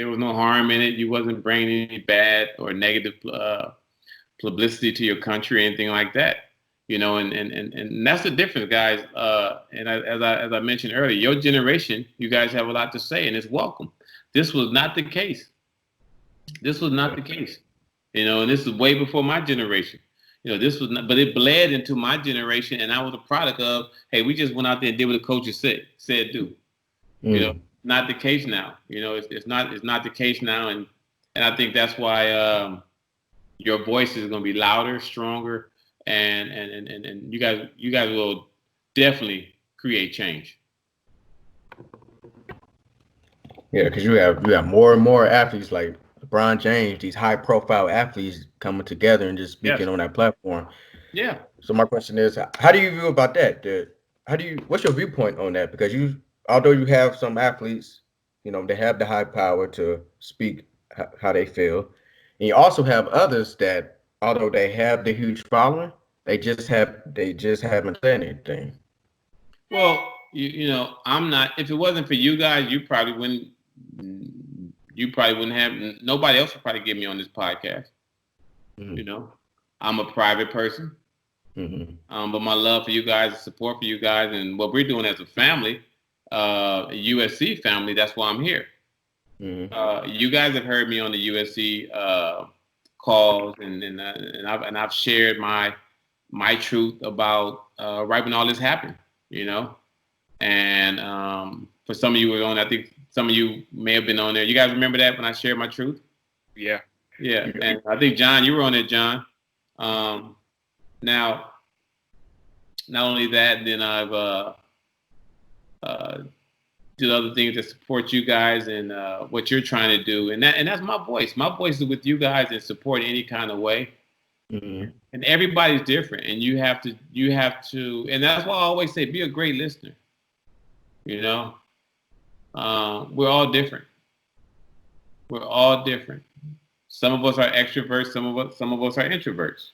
was no harm in it. You wasn't bringing any bad or negative publicity to your country or anything like that. And that's the difference, guys. As I mentioned earlier, your generation, you guys have a lot to say, and it's welcome. This was not the case. This was not the case. And this is way before my generation. This was not, but it bled into my generation, and I was a product of, hey, we just went out there and did what the coaches said do. Not the case now. It's not the case now, and I think that's why your voice is going to be louder, stronger, and you guys will definitely create change. Yeah, because you have more and more athletes like LeBron James, these high-profile athletes coming together and just speaking on that platform. Yeah. So my question is, how do you view about that? What's your viewpoint on that? Because although you have some athletes, they have the high power to speak how they feel, and you also have others that, although they have the huge following, they just haven't said anything. Well, I'm not. If it wasn't for you guys, you probably wouldn't have. Nobody else would probably get me on this podcast. Mm-hmm. I'm a private person. Mm-hmm. But my love for you guys, the support for you guys, and what we're doing as a family, a USC family, that's why I'm here. Mm-hmm. You guys have heard me on the USC calls, and I've shared my truth about right when all this happened, and for some of you who were on, I think some of you may have been on there. You guys remember that when I shared my truth? Yeah. Yeah, and I think John, you were on it, John. Now, not only that, then I've did other things that support you guys and what you're trying to do, and that's my voice. My voice is with you guys in support any kind of way. Mm-hmm. And everybody's different, and you have to, and that's why I always say, be a great listener. We're all different. We're all different. Some of us are extroverts. Some of us are introverts.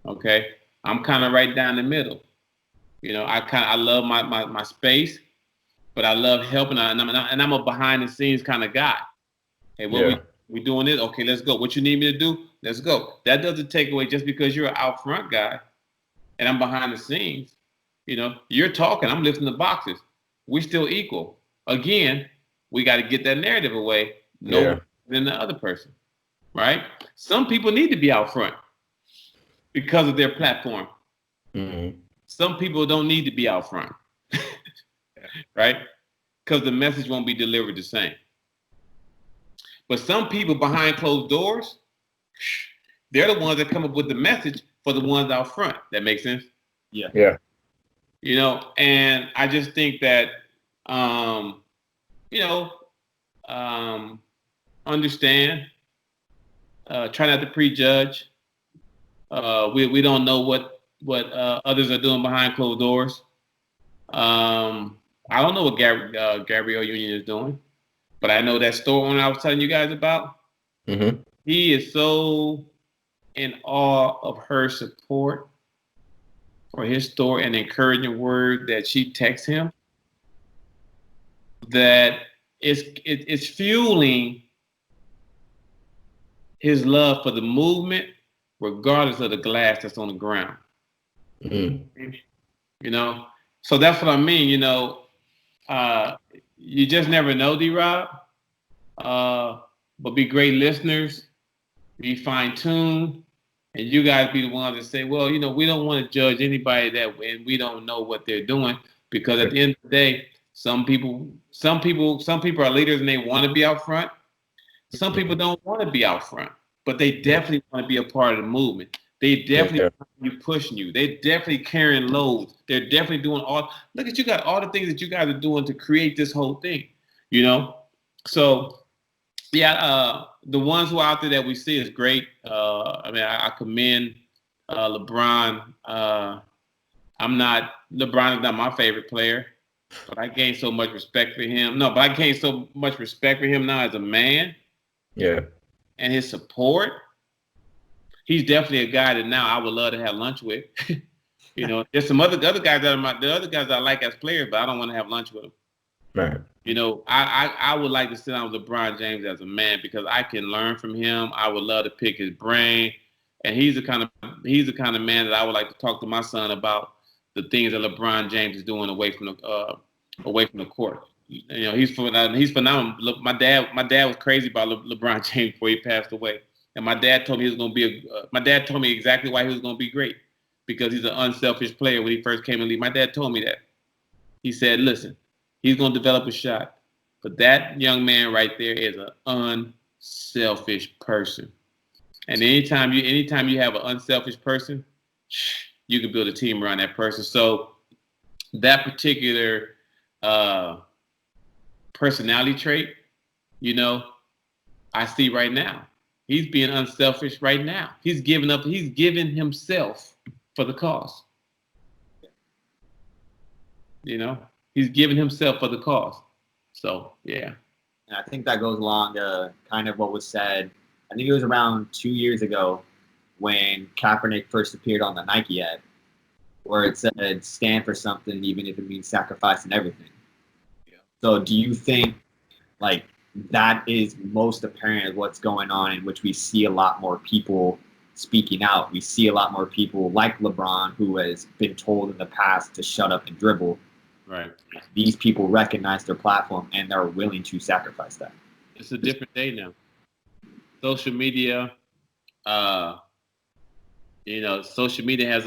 Okay, I'm kind of right down the middle. I love my space, but I love helping, and I'm a behind the scenes kind of guy. Hey, we doing this? Okay, let's go. What you need me to do? Let's go. That doesn't take away just because you're an out front guy, and I'm behind the scenes. You're talking. I'm lifting the boxes. We're still equal. Again, we got to get that narrative away. No more than the other person, right? Some people need to be out front because of their platform. Mm-hmm. Some people don't need to be out front, right? Because the message won't be delivered the same. But some people behind closed doors, they're the ones that come up with the message for the ones out front. That makes sense? Yeah. Yeah. And I just think that, understand, try not to prejudge. We don't know what others are doing behind closed doors. I don't know what Gabrielle Union is doing, but I know that store owner I was telling you guys about. Mm-hmm. He is so in awe of her support for his store and encouraging word that she texts him, that it's fueling his love for the movement, regardless of the glass that's on the ground. Mm-hmm. So that's what I mean. You just never know, D-Rob. But be great listeners, be fine-tuned, and you guys be the ones that say, well, we don't want to judge anybody and we don't know what they're doing, because at the end of the day, some people are leaders and they want to be out front. Some people don't want to be out front, but they definitely want to be a part of the movement. They definitely want to be pushing you. They're definitely carrying loads. They're definitely doing look at you got all the things that you guys are doing to create this whole thing, So, yeah, the ones who are out there that we see is great. I commend LeBron. LeBron is not my favorite player, but I gained so much respect for him. No, but I gained so much respect for him now as a man. Yeah. And his support. he's definitely a guy that now I would love to have lunch with. You know, there's some other guys the other guys that I like as players, but I don't want to have lunch with them. Right. You know, I would like to sit down with LeBron James as a man because I can learn from him. I would love to pick his brain, and he's the kind of man that I would like to talk to my son about the things that LeBron James is doing away from the court. You know, he's phenomenal. Look, my dad was crazy about LeBron James before he passed away, and my dad told me he was going to be my dad told me exactly why he was going to be great because he's an unselfish player when he first came in the league. My dad told me that. He said, "Listen, he's going to develop a shot, but that young man right there is an unselfish person. And anytime you have an unselfish person, you can build a team around that person." So that particular personality trait, you know, I see right now. He's being unselfish right now. He's giving himself for the cause. You know, he's giving himself for the cause. So, yeah. And I think that goes along kind of what was said. I think it was around 2 years ago when Kaepernick first appeared on the Nike ad, where it said, "Stand for something, even if it means sacrificing everything." Yeah. So do you think, like, that is most apparent of what's going on, in which we see a lot more people speaking out? We see a lot more people like LeBron, who has been told in the past to shut up and dribble. Right. These people recognize their platform and they're willing to sacrifice that. It's a different day now. Social media, you know, social media has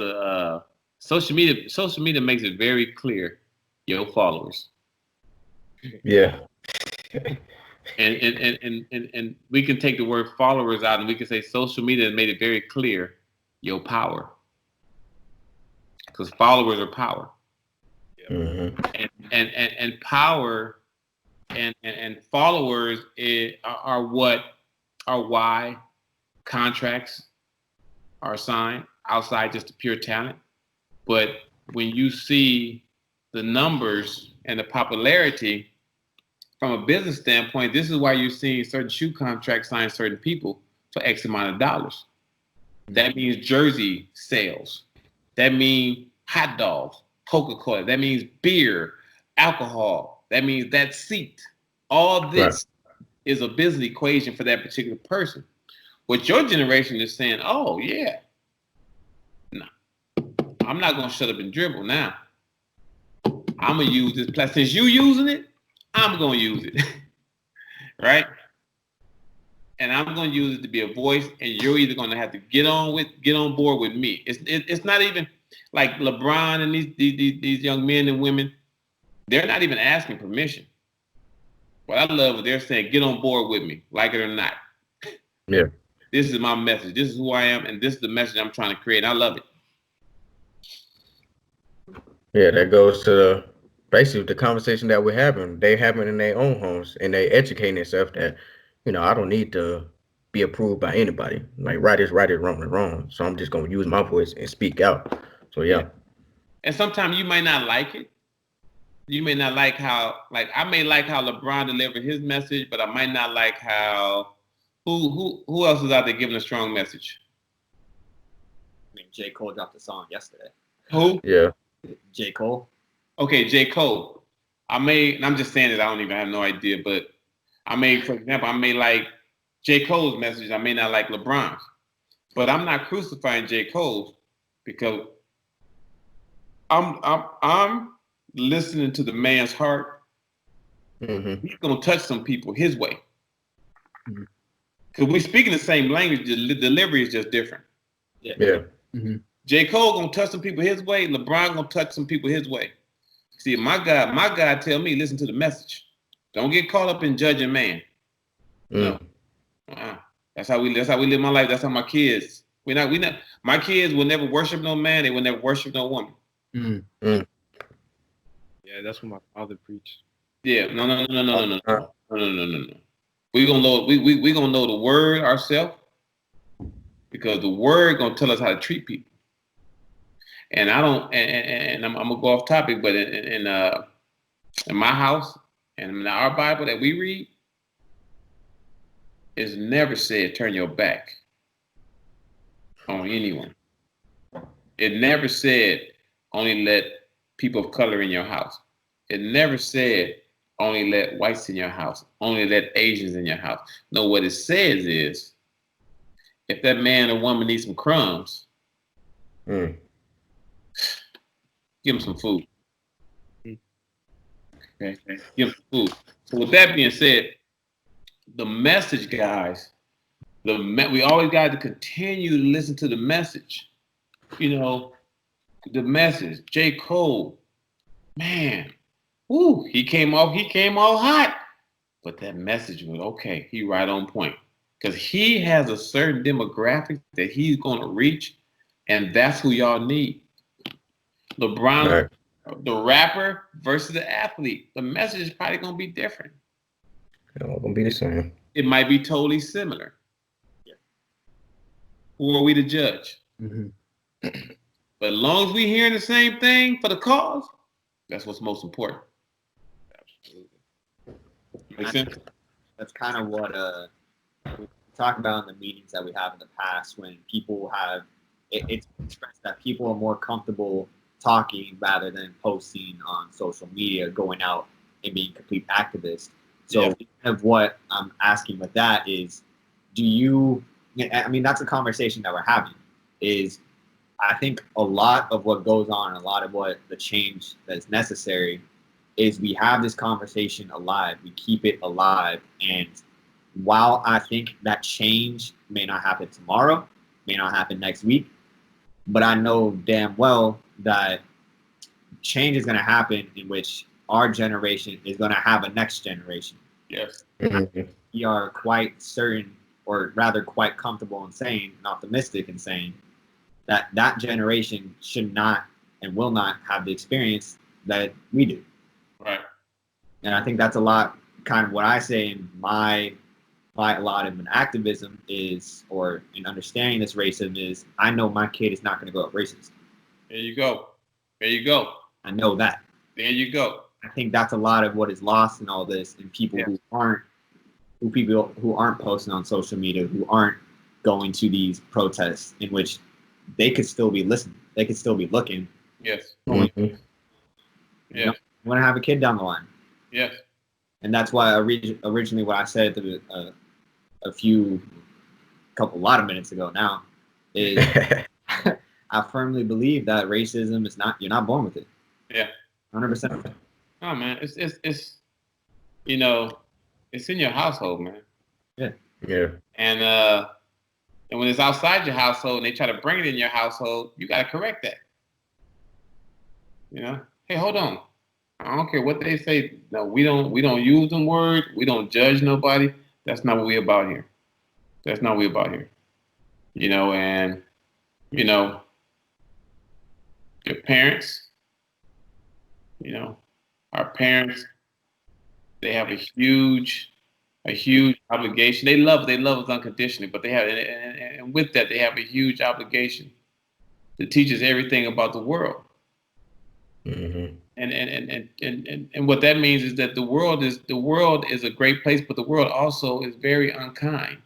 social media makes it very clear your followers. Yeah. And we can take the word followers out and we can say social media has made it very clear your power. Because followers are power. Mm-hmm. And power and followers are why contracts are signed outside just the pure talent. But when you see the numbers and the popularity from a business standpoint, this is why you're seeing certain shoe contracts sign certain people for X amount of dollars. That means jersey sales. That means hot dogs, Coca-Cola. That means beer, alcohol. That means that seat. All this is a business equation for that particular person. What your generation is saying, oh, yeah, no, I'm not going to shut up and dribble now. I'm going to use this platform. Since you using it, I'm going to use it. Right? And I'm going to use it to be a voice, and you're either going to have to get on board with me. It's not even like LeBron and these young men and women. They're not even asking permission. What I love is they're saying, get on board with me, like it or not. Yeah. This is my message. This is who I am, and this is the message I'm trying to create. I love it. Yeah, that goes to basically the conversation that we're having. They having in their own homes, and they educating themselves that, you know, I don't need to be approved by anybody. Like, right is right, is wrong is wrong. So I'm just gonna use my voice and speak out. So yeah. And sometimes you might not like it. You may not like how, like, I may like how LeBron delivered his message, but I might not like how who else is out there giving a strong message? I mean, J. Cole dropped a song yesterday. Who? Yeah. J. Cole. Okay, J. Cole. And I'm just saying that I don't even have no idea, but for example, I may like J. Cole's message. I may not like LeBron's, but I'm not crucifying J. Cole's because I'm listening to the man's heart. Mm-hmm. He's gonna touch some people his way. Because we speaking the same language, the delivery is just different. Yeah. Mm-hmm. J. Cole gonna touch some people his way. LeBron gonna touch some people his way. See, my God tell me, listen to the message. Don't get caught up in judging man. No. That's how we live my life. That's how my kids. We not. My kids will never worship no man. They will never worship no woman. Yeah, that's what my father preached. Yeah. No. We gonna know. We gonna know the word ourselves because the word gonna tell us how to treat people. And I don't. And I'm gonna go off topic, but in my house and in our Bible that we read, it's never said turn your back. on anyone. It never said only let people of color in your house. It never said only let whites in your house, only let Asians in your house. No, what it says is if that man or woman needs some crumbs, give them some food. Okay, give them some food. So with that being said, the message, guys, we always got to continue to listen to the message. You know, the message. J. Cole, man, woo, he came all hot. But that message was okay. He right on point. Because he has a certain demographic that he's going to reach, and that's who y'all need. LeBron, the rapper versus the athlete. The message is probably going to be different. It's all going to be the same. It might be totally similar. Yeah. Who are we to judge? Mm-hmm. But as long as we hearing the same thing for the cause, that's what's most important. Absolutely. Make sense? That's kind of what we talk about in the meetings that we have in the past when people have it's expressed that people are more comfortable talking rather than posting on social media, going out and being complete activists. So kind of what I'm asking with that is, I mean, that's a conversation that we're having is I think a lot of what goes on, a lot of what the change that's necessary is we have this conversation alive. We keep it alive. And while I think that change may not happen tomorrow, may not happen next week, but I know damn well that change is going to happen in which our generation is going to have a next generation. Yes. We are quite certain, or rather quite comfortable in saying and optimistic in saying that that generation should not and will not have the experience that we do. Right. And I think that's a lot kind of what I say in my a lot of an activism is, or in understanding this racism is, I know my kid is not going to grow up racist. There you go. There you go. I know that. There you go. I think that's a lot of what is lost in all this, and people who aren't posting on social media, who aren't going to these protests, in which they could still be listening, they could still be looking. Yes. You know, I'm going to have a kid down the line. Yes. And that's why originally what I said a lot of minutes ago now is I firmly believe that racism is not, you're not born with it. Yeah. 100%. Oh man, it's you know, it's in your household, man. Yeah. Yeah. And when it's outside your household and they try to bring it in your household, you gotta correct that. You know? Hey, hold on. I don't care what they say. No, we don't use them words. We don't judge nobody. That's not what we about here. That's not what we about here. You know, and you know, your parents, you know, our parents, they have a huge obligation. They love us unconditionally, but they have, and with that, they have a huge obligation to teach us everything about the world. Mm-hmm. And what that means is that the world is a great place, but the world also is very unkind.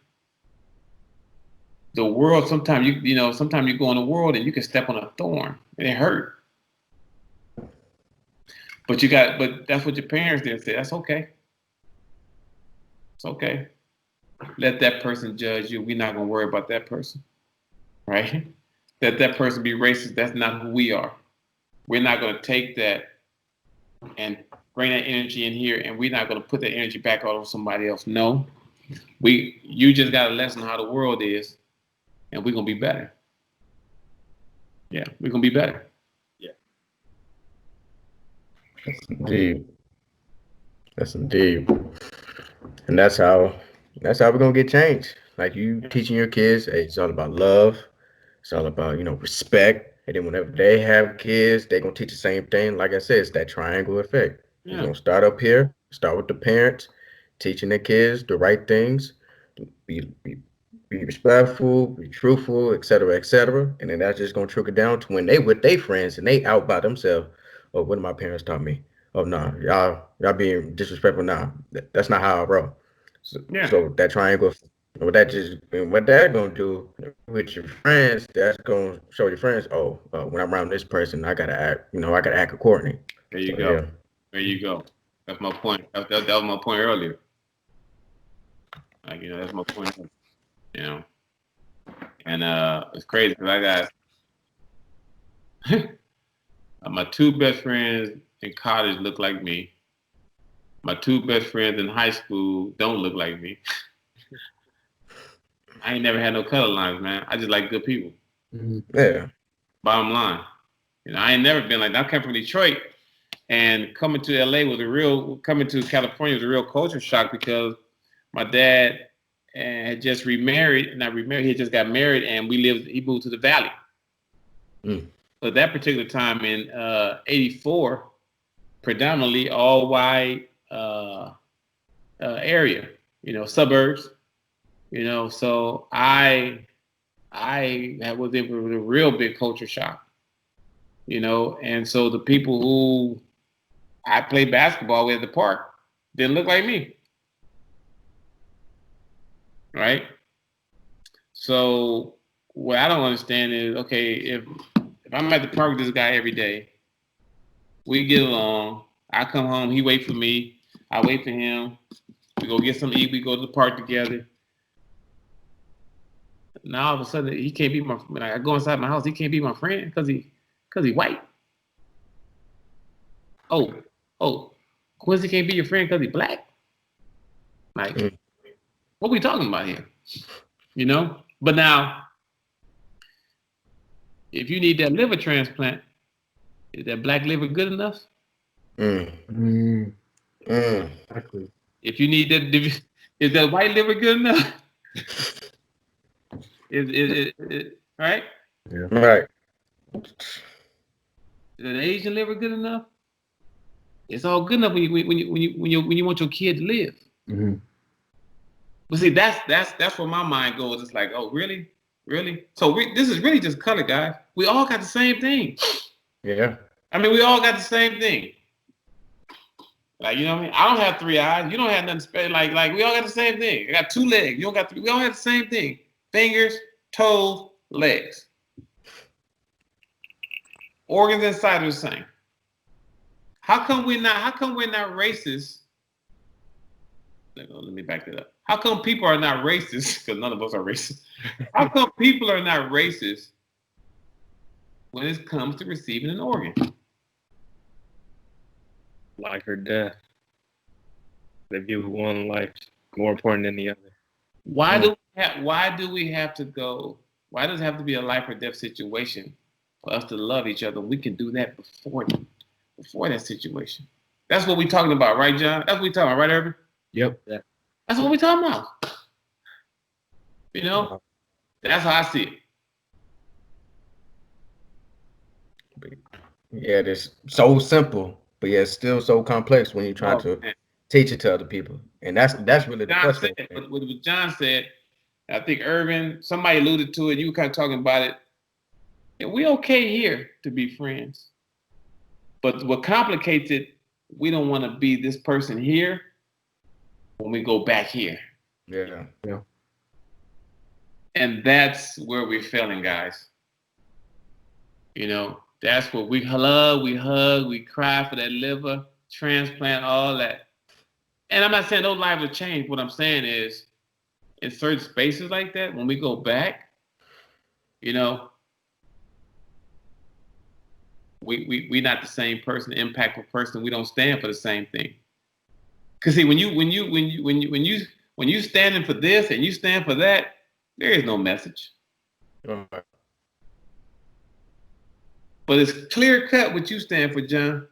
The world, sometimes you go in the world and you can step on a thorn and it hurt. But that's what your parents did say. That's okay. It's okay. Let that person judge you. We're not gonna worry about that person. Right? Let that person be racist. That's not who we are. We're not gonna take that and bring that energy in here, and we're not gonna put that energy back out on somebody else. No. You just gotta lesson how the world is, and we're gonna be better. Yeah, we're gonna be better. Yeah. That's indeed. And that's how we're gonna get change. Like you teaching your kids, hey, it's all about love. It's all about, respect. And then whenever they have kids, they're gonna teach the same thing. Like I said, it's that triangle effect. Yeah. You're gonna start up here, start with the parents, teaching their kids the right things, be respectful, be truthful, et cetera, and then that's just gonna trickle down to when they with their friends and they out by themselves. Oh, what did my parents taught me? Oh no, y'all being disrespectful. Nah, that's not how I roll. So that triangle What that gonna do with your friends? That's gonna show your friends. Oh, when I'm around this person, I gotta act. I gotta act accordingly. There you So, go. yeah. There you go. That's my point. That was my point earlier. Like, that's my point. And it's crazy because I got my two best friends in college look like me. My two best friends in high school don't look like me. I ain't never had no color lines, man. I just like good people. Yeah. Bottom line. I ain't never been like that. I come from Detroit, and coming to California was a real culture shock because my dad had just he had just got married, and he moved to the Valley. So at that particular time in 84, predominantly all white area, suburbs, so I was in with a real big culture shock, and so the people who I played basketball with at the park didn't look like me. Right? So what I don't understand is, okay, if I'm at the park with this guy every day, we get along, I come home, he wait for me, I wait for him, we go get something to eat, we go to the park together. Now all of a sudden he can't be when I go inside my house, he can't be my friend because he white. Oh, Quincy can't be your friend because he black? Like, what we talking about here? But now, if you need that liver transplant, is that black liver good enough? Exactly. If you need that, is that white liver good enough? Is right? Yeah. Right. Is an Asian liver good enough? It's all good enough when you want your kid to live. Mm-hmm. But see, that's where my mind goes. It's like, oh, really? So this is really just color, guys. We all got the same thing. Yeah. I mean, we all got the same thing. Like, you know what I mean? I don't have 3 eyes. You don't have nothing special. Like we all got the same thing. I got 2 legs. You don't got 3. We all have the same thing. Fingers, toes, legs. Organs inside are the same. How come we're not racist? Let me back that up. How come people are not racist? Because none of us are racist. How come people are not racist when it comes to receiving an organ? Life or death. They view one life more important than the other. Why do we have to go? Why does it have to be a life or death situation for us to love each other? We can do that before that situation. That's what we're talking about, right, John? That's what we're talking about, right, Irvin? Yep. Yeah. That's what we're talking about. That's how I see it. Yeah, it's so simple, but yeah, it's still so complex when you try to teach it to other people, and that's really the question. What John said, I think Irvin, somebody alluded to it. You were kind of talking about it. Yeah, we okay here to be friends, but what complicates it, we don't want to be this person here when we go back here. Yeah. And that's where we're failing, guys. That's what we love, we hug, we cry for that liver transplant, all that. And I'm not saying those lives will change. What I'm saying is, in certain spaces like that, when we go back, we not the same person, impactful person. We don't stand for the same thing. Because see, when you standing for this and you stand for that, there is no message. But it's clear cut what you stand for, John.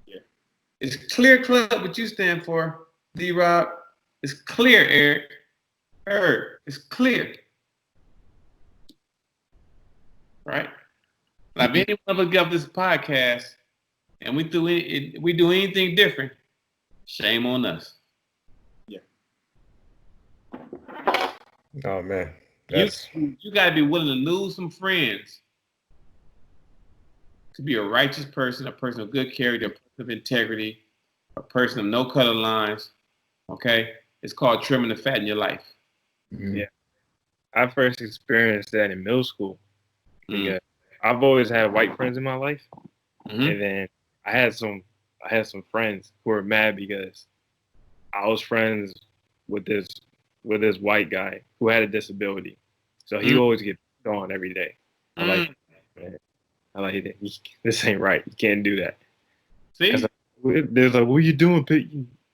Yeah. It's clear cut what you stand for, D-Rob. It's clear, Eric. It's clear. Right? Now, if anyone ever get up this podcast and we do anything different, shame on us. Yeah. Oh man. You got to be willing to lose some friends to be a righteous person, a person of good character, a person of integrity, a person of no color lines. Okay? It's called trimming the fat in your life. Yeah. I first experienced that in middle school because Mm. I've always had white friends in my life, Mhm. and then I had some friends who were mad because I was friends with this white guy who had a disability, so he Mm. always get picked on every day. I like, Mm. man, I like it. This ain't right. You can't do that. See? There's like, what are you doing?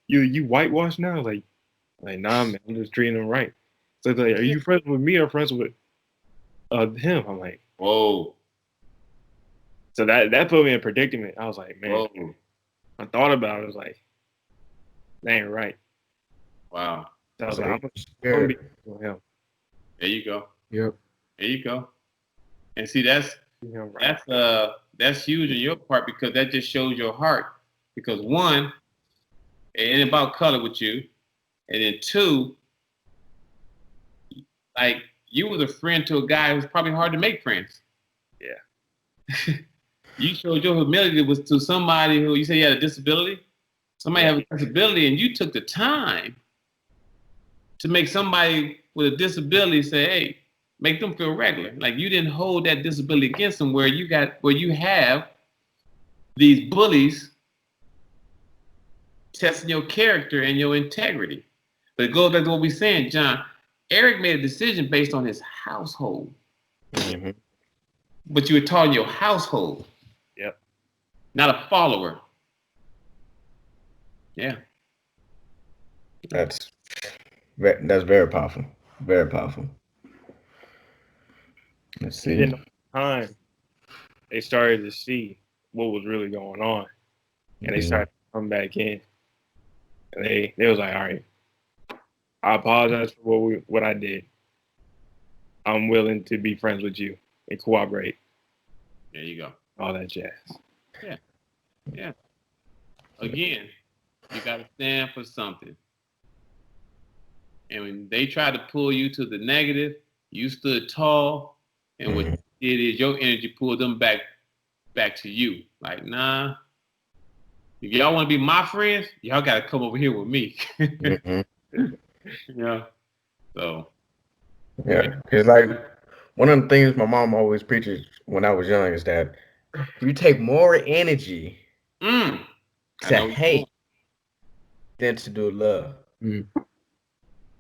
You whitewash now? Like nah, man. I'm just treating him right. So it's like, are you friends with me or friends with him? I'm like, Whoa. so that put me in a predicament. I was like, man, Whoa. I thought about it. I was like, that ain't right. Wow. So I was So like, you I'm gonna be scared. with him. There you go. Yep. There you go. And see, that's Treat him right. that's huge on your part because that just shows your heart. Because one, it ain't about color with you, and then two, like you was a friend to a guy who's probably hard to make friends. Yeah. You showed your humility was to somebody who you say you had a disability. Somebody have a disability, and you took the time to make somebody with a disability say, "Hey, make them feel regular." Like you didn't hold that disability against them, where you have these bullies testing your character and your integrity. But it goes back to what we're saying, John. Eric made a decision based on his household, Mm-hmm. but you were taught in your household, Yep. not a follower. Yeah. That's very powerful. Very powerful. Let's And see. then over time, they started to see what was really going on, and they started to come back in. And they was like, all right, I apologize for what I did. I'm willing to be friends with you and cooperate, There you go. all that jazz. Yeah. Yeah. Again, you got to stand for something. And when they tried to pull you to the negative, you stood tall. And what you did is your energy pulled them back to you. Like, nah, if y'all want to be my friends, y'all got to come over here with me. Mm-hmm. Yeah. So, Yeah, it's like one of the things my mom always preaches when I was young is that you take more energy I to know. hate than to do love. Mm.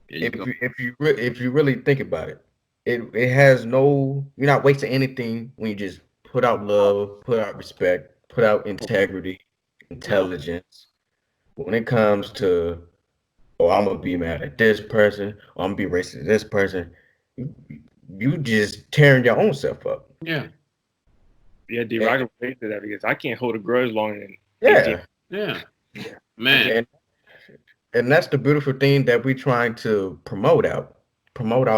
There you go. If you really think about it, it has no, you're not wasting anything when you just put out love, put out respect, put out integrity, intelligence. When it comes to, oh, I'm gonna be mad at this person, or I'm gonna be racist at this person, you, you just tearing your own self up. Yeah. Yeah, D-Rock And, can relate to that because I can't hold a grudge longer than 18. yeah, Yeah. Man. and that's the beautiful thing that we're trying to promote our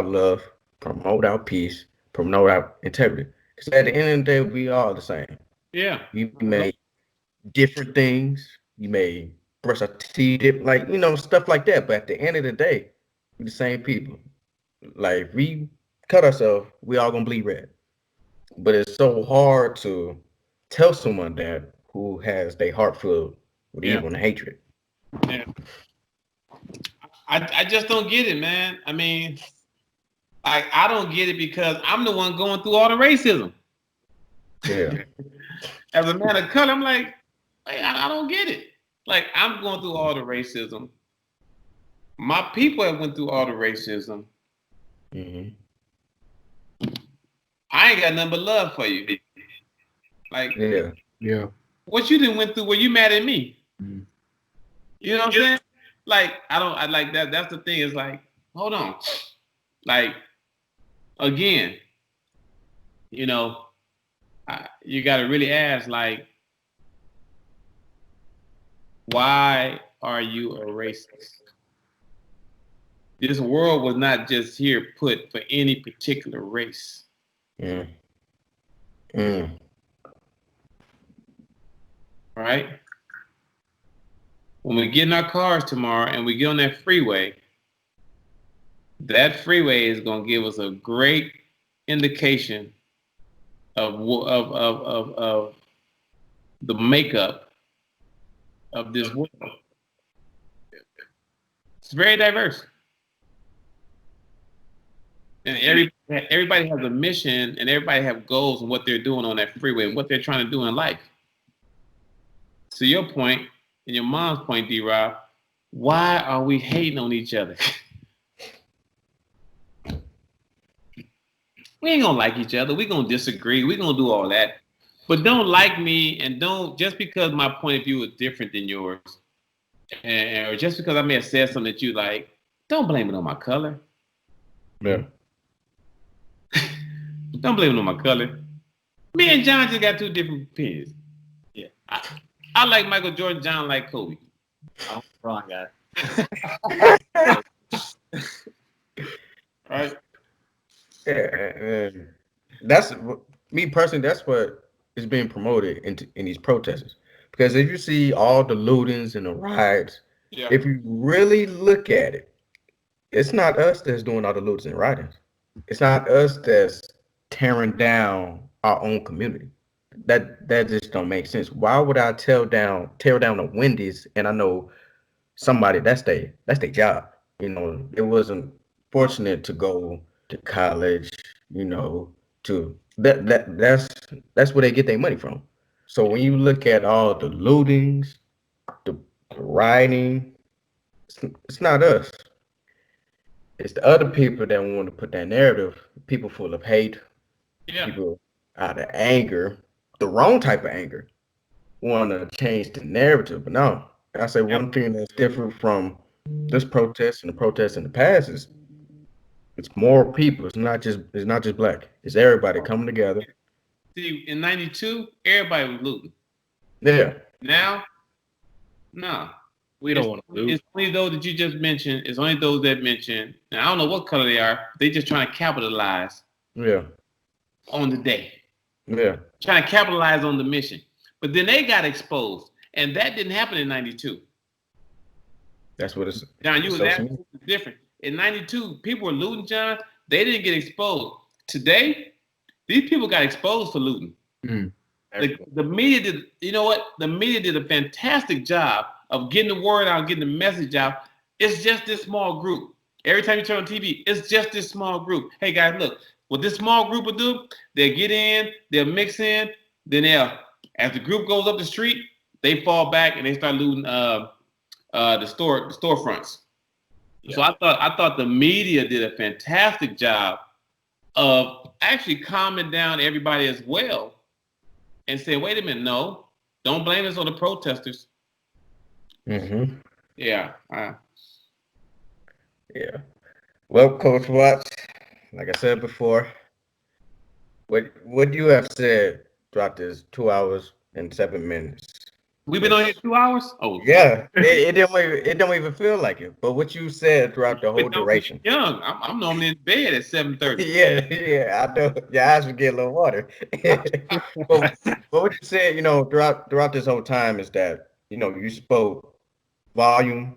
love, promote our peace, promote our integrity. Because at the end of the day, we are the same. Yeah. We may different things. You may brush our teeth, like stuff like that. But at the end of the day, we the same people. Like if we cut ourselves, we all gonna bleed red. But it's so hard to tell someone that who has their heart filled with Yeah. evil and hatred. Yeah. I just don't get it, man. I mean, I don't get it because I'm the one going through all the racism. Yeah. As a man of color, I'm like, hey, I don't get it. Like, I'm going through all the racism. My people have went through all the racism. Mm-hmm. I ain't got nothing but love for you. Like, Yeah. Yeah. what you done went through, were you mad at me? Mm. You know what I'm saying? Like, I like that. That's the thing. Is like, hold on. Like, again, you got to really ask, like, why are you a racist? This world was not just here put for any particular race. Mm. Mm. Right? When we get in our cars tomorrow and we get on that freeway is going to give us a great indication of the makeup of this world. It's very diverse. And everybody has a mission, and everybody have goals and what they're doing on that freeway and what they're trying to do in life. To your point, and your mom's point, D-Rob, why are we hating on each other? We ain't gonna like each other. We gonna disagree. We gonna do all that. But don't like me, and don't, just because my point of view is different than yours, or just because I may have said something that you like, don't blame it on my color. Yeah. Don't blame it on my color. Me and John just got two different opinions. Yeah. I like Michael Jordan. John like Kobe. I'm wrong, guy. Right? Yeah, and that's me personally. That's what is being promoted in these protests. Because if you see all the lootings and the riots, Yeah. if you really look at it, it's not us that's doing all the lootings and rioting. It's not us that's tearing down our own community. That just don't make sense. Why would I tear down a Wendy's and I know somebody that's their job? You know, it wasn't fortunate to go to college, you know, to that's where they get their money from. So when you look at all the lootings, the rioting, it's not us. It's the other people that want to put that narrative, people full of hate, Yeah. people out of anger, the wrong type of anger, want to change the narrative. But no, I say one thing that's different from this protest and the protests in the past is it's more people. It's not just black. It's everybody coming together. See, in '92, everybody was looting. Yeah. Now, no. We don't want to loot. It's only those that you just mentioned. It's only those that mentioned. And I don't know what color they are. They just trying to capitalize Yeah. on the day. Yeah. Trying to capitalize on the mission. But then they got exposed. And that didn't happen in '92. That's what it's. John, you was social absolutely different. In '92, people were looting, John. They didn't get exposed. Today, these people got exposed for looting. Mm. The media did, you know what? The media did a fantastic job of getting the word out, getting the message out. It's just this small group. Every time you turn on TV, it's just this small group. Hey guys, look, what this small group will do, they'll get in, they'll mix in, then as the group goes up the street, they fall back and they start looting the storefronts. Yeah. So I thought the media did a fantastic job of actually calming down everybody as well and saying, wait a minute, no, don't blame us on the protesters. Mm-hmm. Yeah. Yeah. Well, Coach Watts, like I said before, what you have said throughout this 2 hours and 7 minutes. We've been on here 2 hours? Oh yeah. it don't even feel like it. But what you said throughout the whole duration. Young. I'm normally in bed at 7:30. Yeah, I know. Your eyes would get a little water. but what you said, you know, throughout this whole time is that, you know, you spoke volume.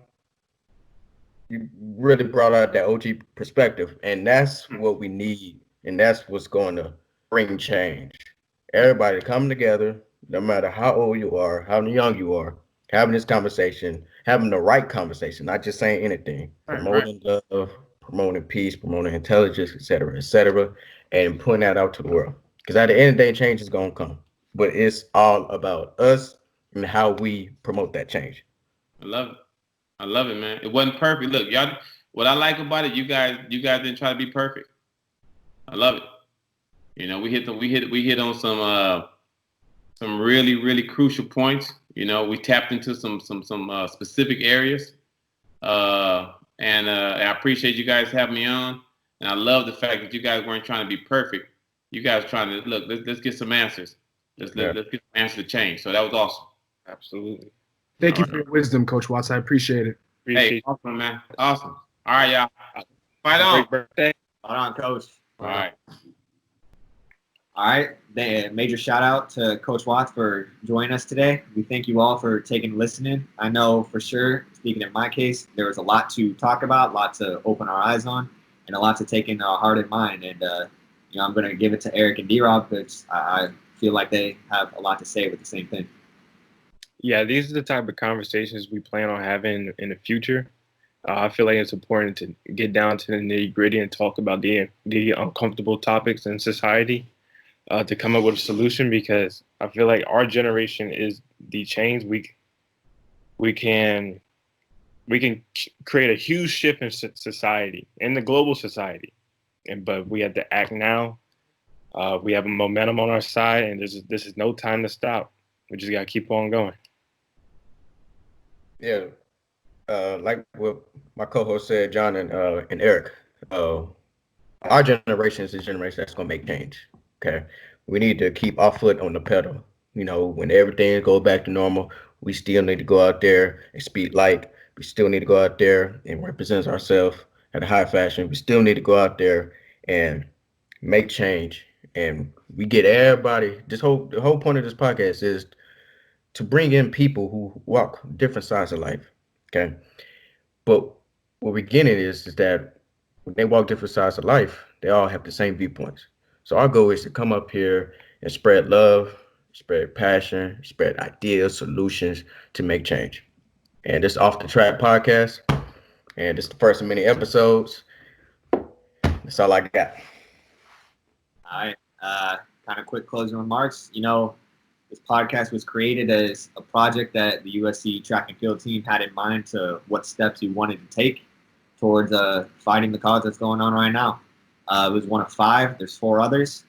You really brought out that OG perspective, and that's what we need, and that's what's going to bring change. Everybody come together, no matter how old you are, how young you are, having this conversation, having the right conversation, not just saying anything, promoting love, promoting peace, promoting intelligence, et cetera, and putting that out to the world. Because at the end of the day, change is going to come, but it's all about us and how we promote that change. I love it, man. It wasn't perfect. Look, y'all, what I like about it, you guys didn't try to be perfect. I love it. You know, we hit on some really, really crucial points. You know, we tapped into some specific areas. And I appreciate you guys having me on. And I love the fact that you guys weren't trying to be perfect. You guys trying to look, let's get some answers. Let's get some answers to change. So that was awesome. Absolutely. Thank you for your wisdom, Coach Watts. I appreciate it. Hey, awesome, man. Awesome. All right, y'all. Fight on. Great birthday. Fight on, Coach. All right. All right. Major shout out to Coach Watts for joining us today. We thank you all for listening. I know for sure, speaking in my case, there was a lot to talk about, a lot to open our eyes on, and a lot to take into our heart and mind. And, you know, I'm going to give it to Eric and D-Rob because I feel like they have a lot to say with the same thing. Yeah, these are the type of conversations we plan on having in the future. I feel like it's important to get down to the nitty gritty and talk about the uncomfortable topics in society to come up with a solution, because I feel like our generation is the change. We can create a huge shift in society, in the global society, but we have to act now. We have a momentum on our side, and this is no time to stop. We just gotta keep on going. Yeah, like what my co-host said, John and Eric, our generation is the generation that's gonna make change. Okay, we need to keep our foot on the pedal. You know, when everything goes back to normal, we still need to go out there and speak light. We still need to go out there and represent ourselves at a high fashion. We still need to go out there and make change. And we get everybody. The whole point of this podcast is to bring in people who walk different sides of life. Okay, but what we're getting is that when they walk different sides of life, they all have the same viewpoints. So our goal is to come up here and spread love, spread passion, spread ideas, solutions to make change. And this Off the Track podcast, and this is the first of many episodes. That's all I got. All right. Kind of quick closing remarks. You know, this podcast was created as a project that the USC track and field team had in mind to what steps we wanted to take towards fighting the cause that's going on right now. It was one of 5. There's 4 others.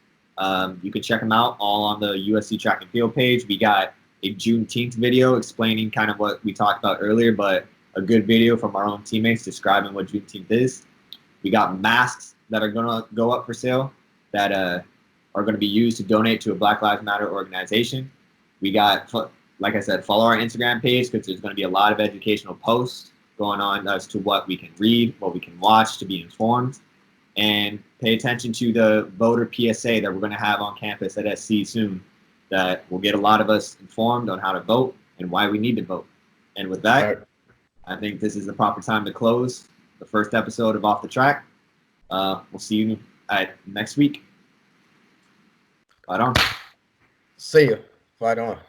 You can check them out all on the USC track and field page. We got a Juneteenth video explaining kind of what we talked about earlier, but a good video from our own teammates describing what Juneteenth is. We got masks that are going to go up for sale that are going to be used to donate to a Black Lives Matter organization. We got, like I said, follow our Instagram page because there's going to be a lot of educational posts going on as to what we can read, what we can watch to be informed. And pay attention to the voter PSA that we're going to have on campus at SC soon that will get a lot of us informed on how to vote and why we need to vote. And with that, I think this is the proper time to close the first episode of Off the Track. We'll see you next week. Fight on. See ya. Fight on.